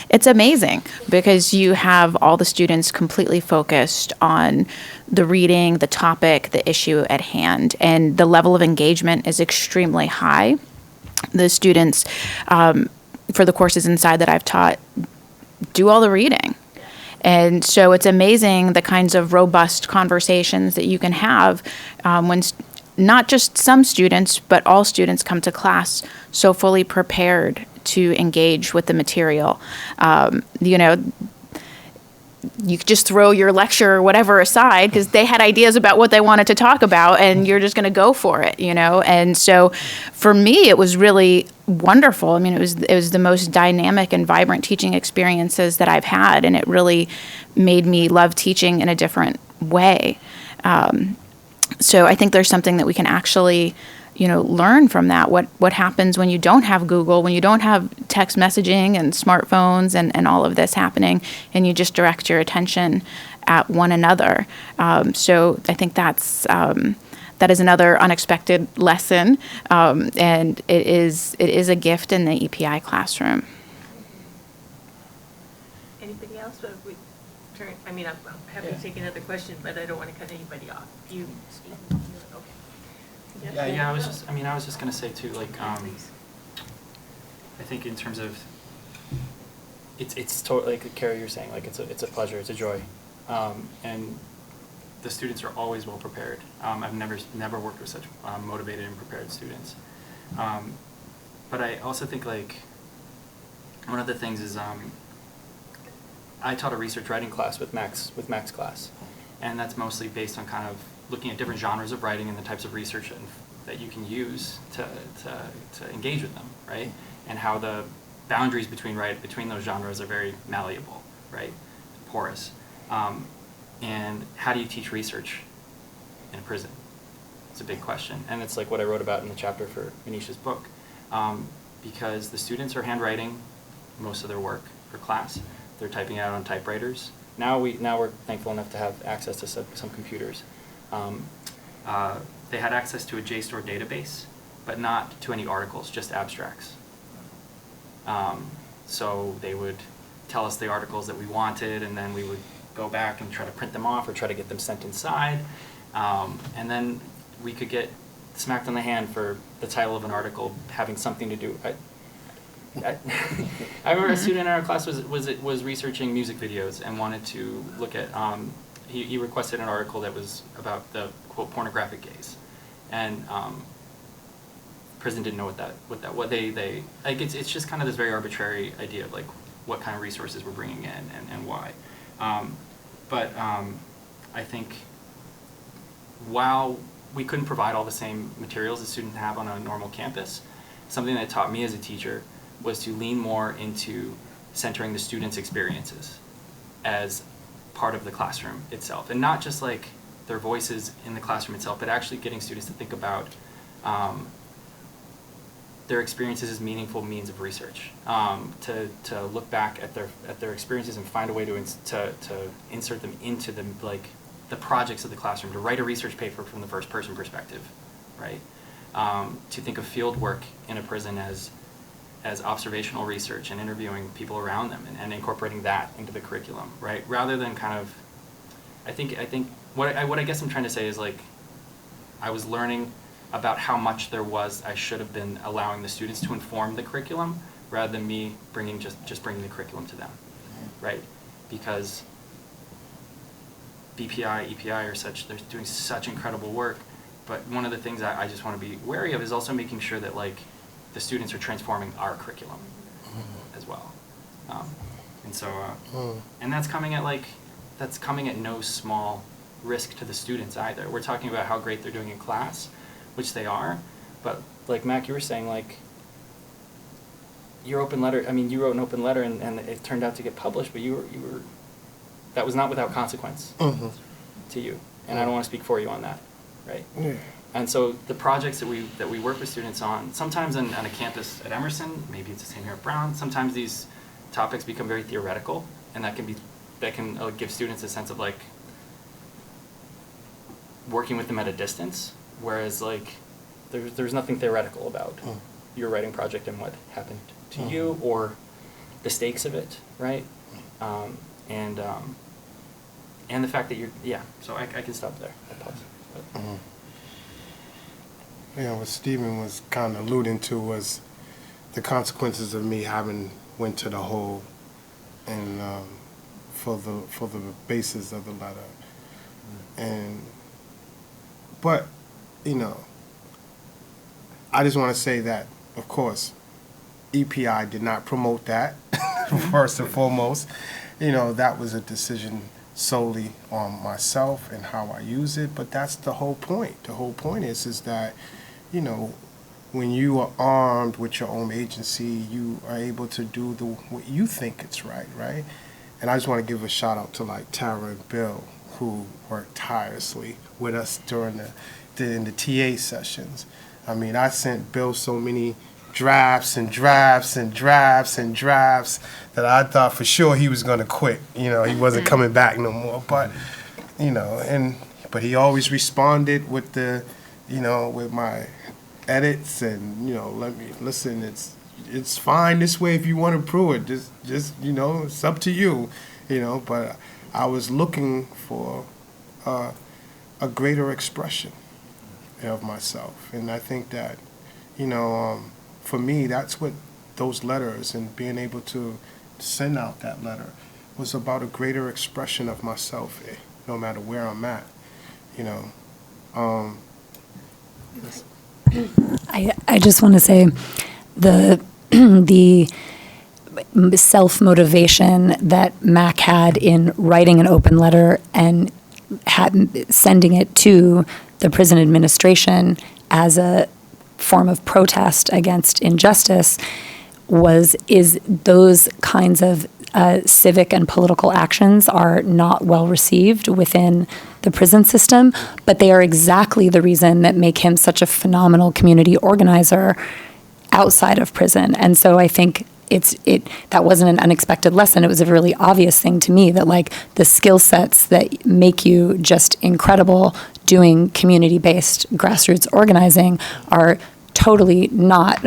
It's amazing because you have all the students completely focused on the reading, the topic, the issue at hand, and the level of engagement is extremely high. The students, for the courses inside that I've taught, do all the reading. And so it's amazing the kinds of robust conversations that you can have when not just some students, but all students come to class so fully prepared to engage with the material. You could just throw your lecture or whatever aside because they had ideas about what they wanted to talk about and you're just going to go for it, And so for me, it was really wonderful. I mean, it was the most dynamic and vibrant teaching experiences that I've had, and it really made me love teaching in a different way. So I think there's something that we can actually, learn from that. What happens when you don't have Google, when you don't have text messaging and smartphones and all of this happening, and you just direct your attention at one another. So I think that is another unexpected lesson, and it is a gift in the EPI classroom. Anybody else? I'm happy to take another question, but I don't want to cut anybody off. You speak. Okay. Yeah. I was just gonna say too, I think in terms of, it's totally like Cara, you're saying, it's a pleasure, it's a joy, and the students are always well prepared. I've never worked with such motivated and prepared students, but I also think one of the things is I taught a research writing class with Max class, and that's mostly based on kind of looking at different genres of writing and the types of research that you can use to engage with them, right? And how the boundaries between those genres are very malleable, right? Porous. And how do you teach research in a prison? It's a big question, and it's like what I wrote about in the chapter for Mneesha's book, because the students are handwriting most of their work for class. They're typing it out on typewriters. Now we're thankful enough to have access to some computers. They had access to a JSTOR database, but not to any articles, just abstracts. So they would tell us the articles that we wanted, and then we would go back and try to print them off or try to get them sent inside. And then we could get smacked on the hand for the title of an article having something to do. I remember a student in our class was researching music videos and wanted to look at. He requested an article that was about the quote pornographic gaze, and prison didn't know what they like. It's just kind of this very arbitrary idea of what kind of resources we're bringing in and why. But I think while we couldn't provide all the same materials that students have on a normal campus, something that taught me as a teacher was to lean more into centering the students' experiences as part of the classroom itself, and not just like their voices in the classroom itself, but actually getting students to think about their experiences as meaningful means of research, to look back at their experiences and find a way to insert them into the projects of the classroom, to write a research paper from the first person perspective, right? To think of field work in a prison as observational research and interviewing people around them and incorporating that into the curriculum, right? Rather than kind of, I think what I guess I'm trying to say is like, I was learning about how much I should have been allowing the students to inform the curriculum rather than me bringing the curriculum to them, right? Because BPI, EPI they're doing such incredible work, but one of the things I just want to be wary of is also making sure that like the students are transforming our curriculum as well. And so, and that's coming at no small risk to the students either. We're talking about how great they're doing in class, which they are, but like Mac, you were saying, like, your open letter, I mean, you wrote an open letter and it turned out to get published, but you were that was not without consequence to you. And I don't want to speak for you on that, right? Yeah. And so the projects that we work with students on, sometimes on a campus at Emerson, maybe it's the same here at Brown, sometimes these topics become very theoretical, and that can give students a sense of like working with them at a distance, whereas like there's nothing theoretical about your writing project and what happened to you or the stakes of it, right? And the fact that so I can stop there. I'll pause. Yeah, what Stephen was kind of alluding to was the consequences of me having went to the hole and for the basis of the letter. But I just want to say that, of course, EPI did not promote that, first and foremost. That was a decision solely on myself and how I use it, but that's the whole point. The whole point is that, when you are armed with your own agency, you are able to do what you think it's right? And I just want to give a shout out to like Cara and Bill, who worked tirelessly with us during in the TA sessions. I mean, I sent Bill so many drafts and drafts and drafts and drafts that I thought for sure he was going to quit. He wasn't coming back no more. But, but he always responded with with my edits and, let me listen. It's fine this way if you want to improve it. Just it's up to you. But I was looking for a greater expression of myself, and I think that for me, that's what those letters and being able to send out that letter was about, a greater expression of myself, no matter where I'm at. I just want to say the self-motivation that Mac had in writing an open letter and sending it to the prison administration as a form of protest against injustice is those kinds of civic and political actions are not well received within the prison system, but they are exactly the reason that make him such a phenomenal community organizer outside of prison. And so I think that wasn't an unexpected lesson. It was a really obvious thing to me that like the skill sets that make you just incredible doing community-based grassroots organizing are totally not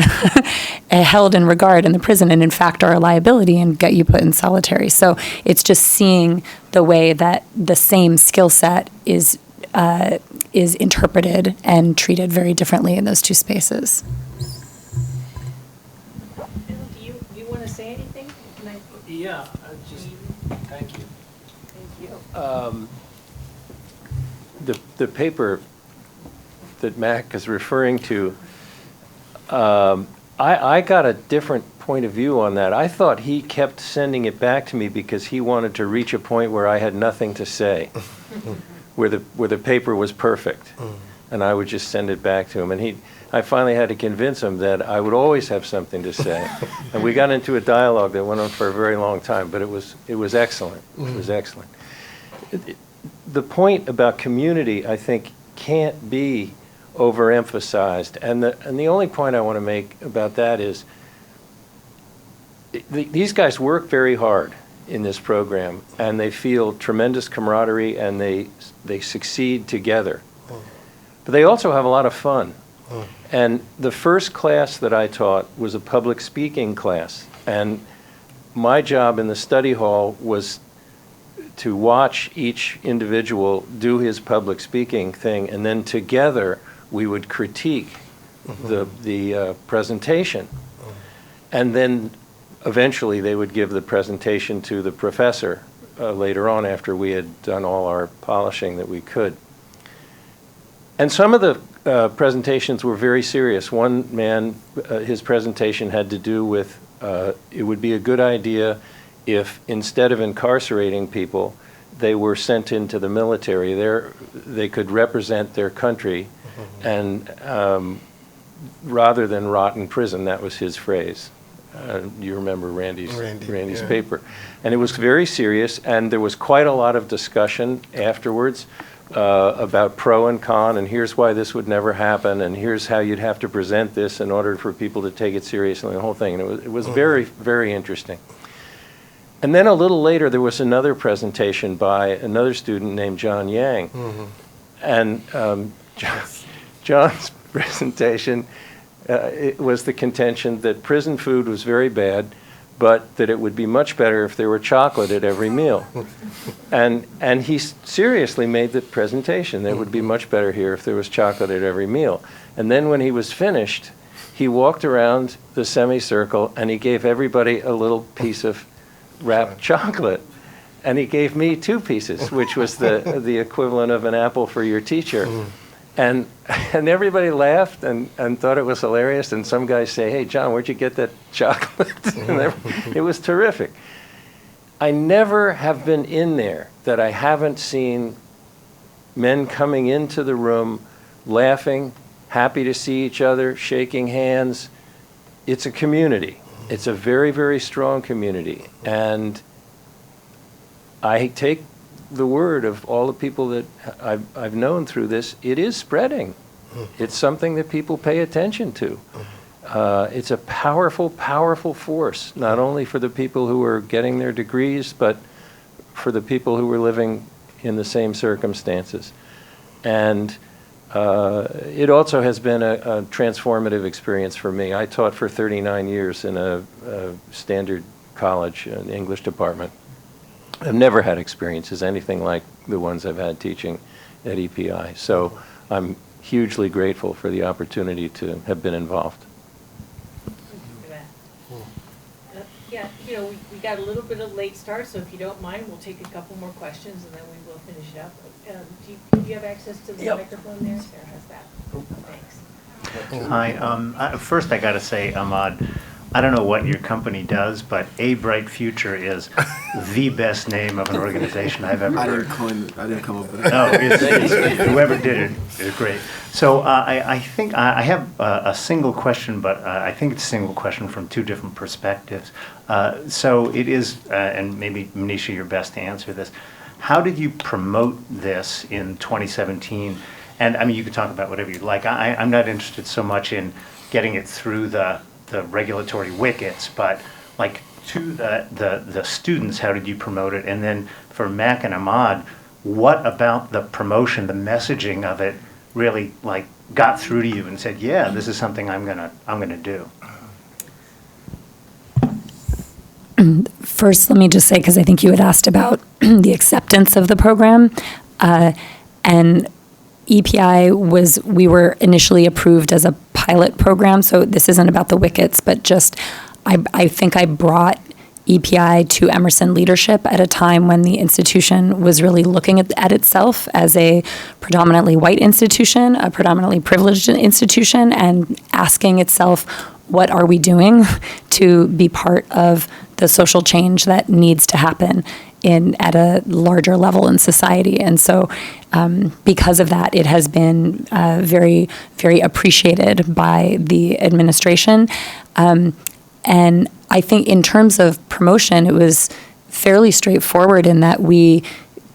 held in regard in the prison, and in fact are a liability and get you put in solitary. So it's just seeing the way that the same skill set is interpreted and treated very differently in those two spaces. Do you want to say anything? Yeah, thank you. Thank you. The paper that Mac is referring to, I got a different point of view on that. I thought he kept sending it back to me because he wanted to reach a point where I had nothing to say, where the paper was perfect, and I would just send it back to him. And I finally had to convince him that I would always have something to say. And we got into a dialogue that went on for a very long time, but it was excellent. It was excellent. The point about community, I think, can't be overemphasized. And the only point I want to make about that is these guys work very hard in this program, and they feel tremendous camaraderie, and they succeed together. But they also have a lot of fun. And the first class that I taught was a public speaking class, and my job in the study hall was to watch each individual do his public speaking thing, and then together we would critique the presentation. And then eventually they would give the presentation to the professor later on after we had done all our polishing that we could. And some of the presentations were very serious. One man, his presentation had to do with it would be a good idea if instead of incarcerating people, they were sent into the military. They could represent their country, and rather than rot in prison, that was his phrase. You remember Randy's yeah. paper. And it was very serious, and there was quite a lot of discussion afterwards about pro and con, and here's why this would never happen, and here's how you'd have to present this in order for people to take it seriously, the whole thing. And it was very, very interesting. And then a little later, there was another presentation by another student named John Yang. And John's presentation, it was the contention that prison food was very bad, but that it would be much better if there were chocolate at every meal. And he seriously made the presentation. It would be much better here if there was chocolate at every meal. And then when he was finished, he walked around the semicircle and he gave everybody a little piece of wrapped chocolate. And he gave me 2 pieces, which was the equivalent of an apple for your teacher. And everybody laughed and thought it was hilarious. And some guys say, "Hey, John, where'd you get that chocolate?" And it was terrific. I never have been in there that I haven't seen men coming into the room, laughing, happy to see each other, shaking hands. It's a community. It's a very, very strong community. And I take the word of all the people that I've known through this. It is spreading. It's something that people pay attention to. It's a powerful, powerful force, not only for the people who are getting their degrees, but for the people who are living in the same circumstances. And it also has been a transformative experience for me. I taught for 39 years in a standard college, an English department. I've never had experiences anything like the ones I've had teaching at EPI. So I'm hugely grateful for the opportunity to have been involved. Yeah, we got a little bit of late start, so if you don't mind, we'll take a couple more questions and then we will finish it up. Do you have access to the microphone there? Sarah has that. Thanks. Hi. First, I got to say, Ahmad, I don't know what your company does, but A Bright Future is the best name of an organization I've ever heard. I didn't come up with it. No, whoever did it is great. So I think I have a single question, but I think it's a single question from 2 different perspectives. So it is, and maybe Mneesha, you're best to answer this. How did you promote this in 2017? And I mean, you could talk about whatever you'd like. I'm not interested so much in getting it through the regulatory wickets, but like to the students, how did you promote it? And then for Mac and Ahmad, what about the promotion, the messaging of it really like got through to you and said, yeah, this is something I'm gonna do? First, let me just say, because I think you had asked about the acceptance of the program, and EPI we were initially approved as a pilot program, so this isn't about the wickets, but just I think I brought EPI to Emerson leadership at a time when the institution was really looking at itself as a predominantly white institution, a predominantly privileged institution, and asking itself, what are we doing to be part of the social change that needs to happen at a larger level in society. And so because of that, it has been very, very appreciated by the administration. And I think in terms of promotion, it was fairly straightforward in that we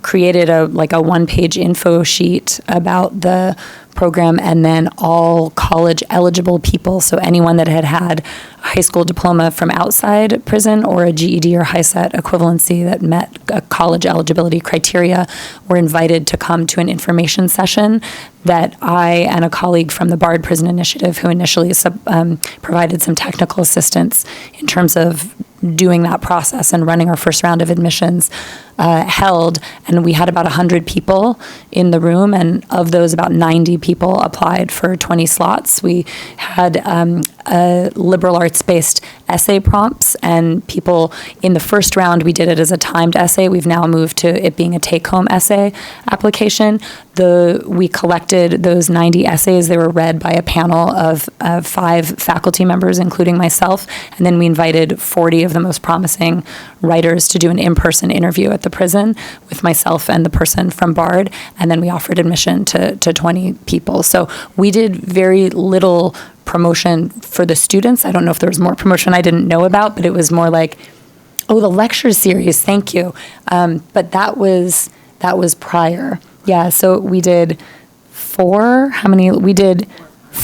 created a one-page info sheet about the program, and then all college eligible people, so anyone that had had a high school diploma from outside prison or a GED or HiSET equivalency that met a college eligibility criteria, were invited to come to an information session that I and a colleague from the Bard Prison Initiative, who initially provided some technical assistance in terms of doing that process and running our first round of admissions, held. And we had about 100 people in the room, and of those, about 90 people applied for 20 slots. We had liberal arts-based essay prompts, and people in the first round, we did it as a timed essay. We've now moved to it being a take-home essay application. We collected those 90 essays. They were read by a panel of 5 faculty members, including myself, and then we invited 40 of the most promising writers to do an in-person interview at the prison with myself and the person from Bard, and then we offered admission to 20 people. So we did very little promotion for the students. I don't know if there was more promotion I didn't know about, but it was more like, oh, the lecture series, thank you. But that was prior. Yeah, so we did 4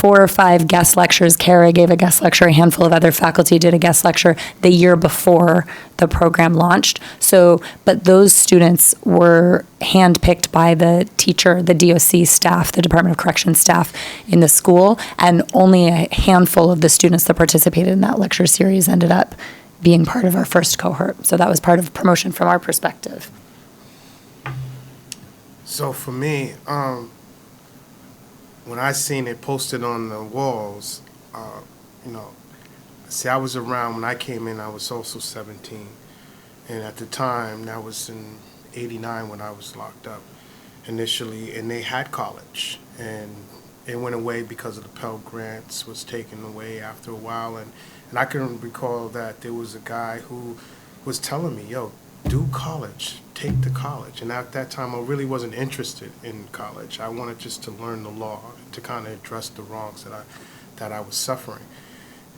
or 5 guest lectures. Cara gave a guest lecture, a handful of other faculty did a guest lecture the year before the program launched. So, but those students were handpicked by the teacher, the DOC staff, the Department of Corrections staff in the school, and only a handful of the students that participated in that lecture series ended up being part of our first cohort. So that was part of promotion from our perspective. So for me, when I seen it posted on the walls, see, I was around when I came in. I was also 17, and at the time, that was in '89 when I was locked up initially, and they had college, and it went away because of the Pell Grants was taken away after a while, and I can recall that there was a guy who was telling me, yo, do college, take the college. And at that time, I really wasn't interested in college. I wanted just to learn the law, to kind of address the wrongs that I was suffering.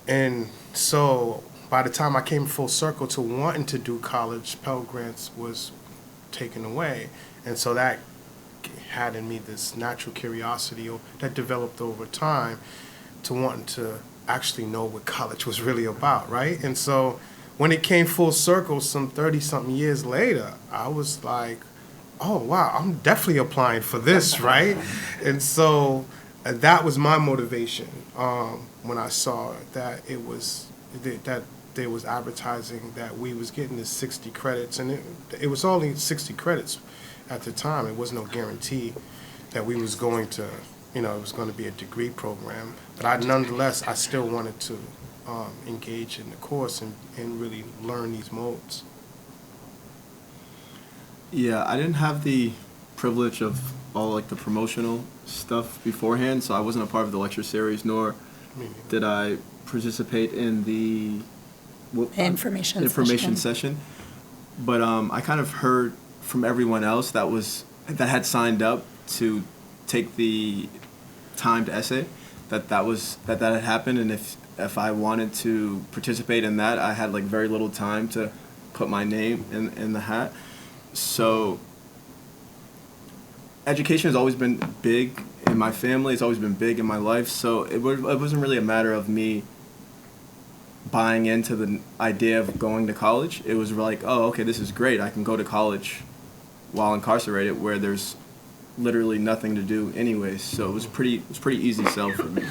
And so by the time I came full circle to wanting to do college, Pell Grants was taken away. And so that had in me this natural curiosity that developed over time to wanting to actually know what college was really about, right? And so when it came full circle some 30-something years later, I was like, oh, wow, I'm definitely applying for this, right? And so that was my motivation when I saw that that there was advertising that we was getting this 60 credits. And it was only 60 credits at the time. It was no guarantee that we was going to, it was going to be a degree program. But nonetheless, I still wanted to engage in the course and really learn these modes. Yeah, I didn't have the privilege of all the promotional stuff beforehand, so I wasn't a part of the lecture series, nor did I participate in the information session. But I kind of heard from everyone else that had signed up to take the timed essay that had happened, and if I wanted to participate in that, I had very little time to put my name in the hat. So education has always been big in my family. It's always been big in my life. So it wasn't really a matter of me buying into the idea of going to college. It was like, oh, okay, this is great. I can go to college while incarcerated, where there's literally nothing to do anyways. So it was pretty easy sell for me.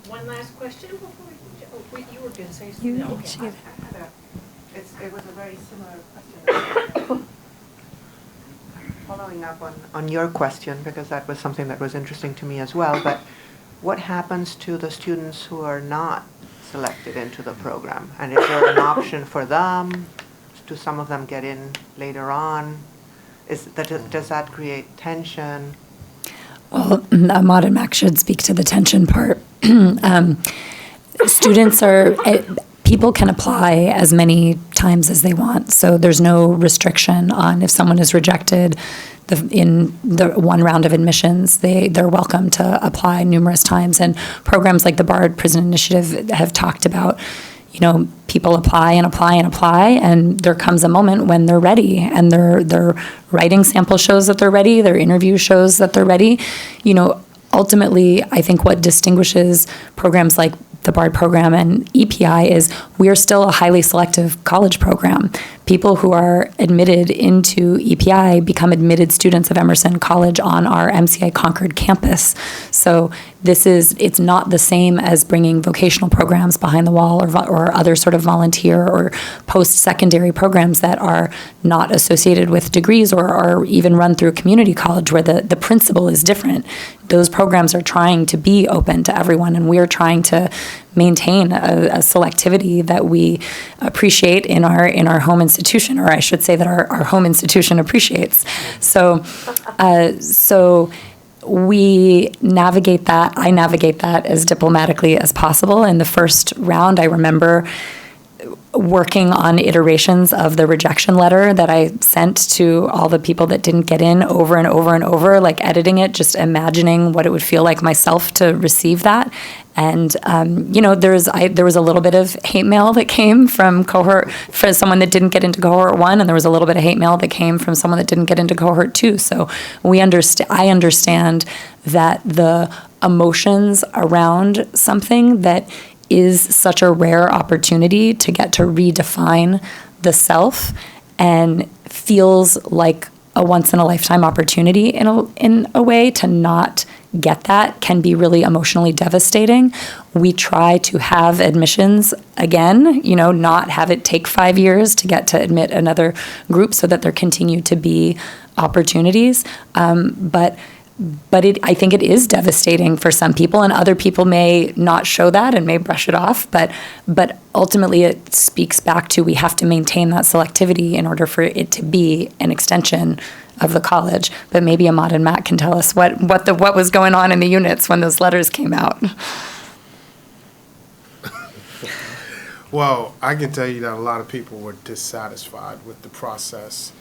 One last question before you were going to say something. Okay. It was a very similar question. Following up on your question, because that was something that was interesting to me as well, but what happens to the students who are not selected into the program? And is there an option for them? Do some of them get in later on? Does that create tension? Well, Ahmad and Mac should speak to the tension part. Students are, people can apply as many times as they want, so there's no restriction on if someone is rejected in the one round of admissions, they're welcome to apply numerous times. And programs like the Bard Prison Initiative have talked about, people apply and apply and apply, and there comes a moment when they're ready, and their writing sample shows that they're ready, their interview shows that they're ready. Ultimately, I think what distinguishes programs like the BARD program and EPI is we're still a highly selective college program. People who are admitted into EPI become admitted students of Emerson College on our MCI Concord campus. So it's not the same as bringing vocational programs behind the wall or other sort of volunteer or post-secondary programs that are not associated with degrees or are even run through a community college where the principle is different. Those programs are trying to be open to everyone, and we're trying to maintain a selectivity that we appreciate in our home institution, or I should say that our home institution appreciates. So we navigate that. I navigate that as diplomatically as possible. In the first round, I remember working on iterations of the rejection letter that I sent to all the people that didn't get in over and over and over, like editing it, just imagining what it would feel like myself to receive that. And, there was a little bit of hate mail that came from for someone that didn't get into cohort 1, and there was a little bit of hate mail that came from someone that didn't get into cohort 2. So I understand that the emotions around something that is such a rare opportunity to get to redefine the self and feels like a once-in-a-lifetime opportunity in a way to not get that can be really emotionally devastating. We try to have admissions again, not have it take 5 years to get to admit another group so that there continue to be opportunities. But I think it is devastating for some people, and other people may not show that and may brush it off. But ultimately, it speaks back to we have to maintain that selectivity in order for it to be an extension of the college. But maybe Ahmad and Matt can tell us what was going on in the units when those letters came out. Well, I can tell you that a lot of people were dissatisfied with the process.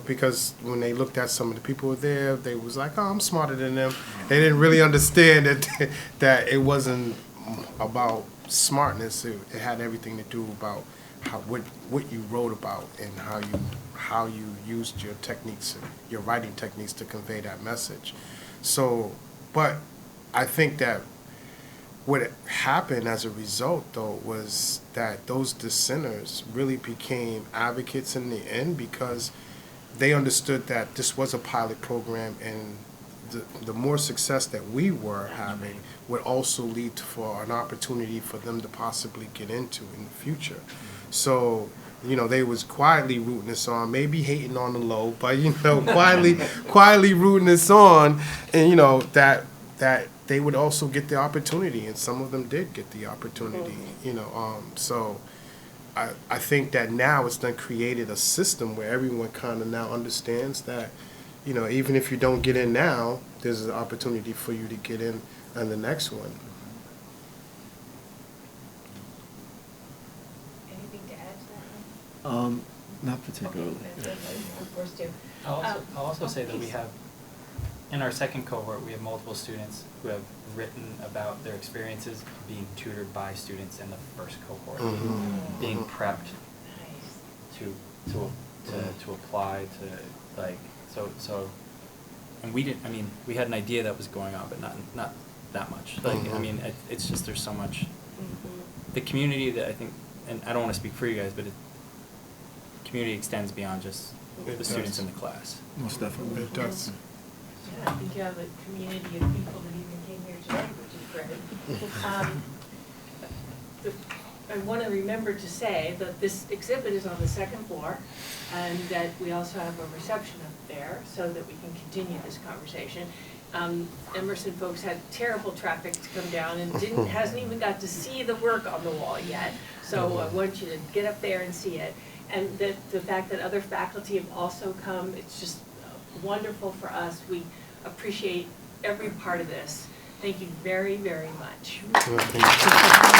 Because when they looked at some of the people who were there, they was like, oh, I'm smarter than them. They didn't really understand that it wasn't about smartness. It had everything to do about what you wrote about and how you used your techniques, your writing techniques to convey that message. So, but I think that what happened as a result, though, was that those dissenters really became advocates in the end because they understood that this was a pilot program, and the more success that we were having would also lead for an opportunity for them to possibly get into in the future. So, they was quietly rooting us on, maybe hating on the low, but, quietly rooting us on, and, that they would also get the opportunity, and some of them did get the opportunity, So I think that now it's done created a system where everyone kind of now understands that, even if you don't get in now, there's an opportunity for you to get in on the next one. Anything to add to that? Not particularly. I'll also say that we have, in our second cohort, we have multiple students who have written about their experiences being tutored by students in the first cohort, being prepped to apply to and we had an idea that was going on, but not that much. It's just there's so much. The community that I think, and I don't want to speak for you guys, but community extends beyond just the students in the class. Most definitely. It does. Yeah, I think you have a community of people that even came here today, which is great. I want to remember to say that this exhibit is on the second floor, and that we also have a reception up there so that we can continue this conversation. Emerson folks had terrible traffic to come down and hasn't even got to see the work on the wall yet. So I want you to get up there and see it. And the fact that other faculty have also come, it's just wonderful for us. appreciate every part of this. Thank you very, very much. Well, thank you.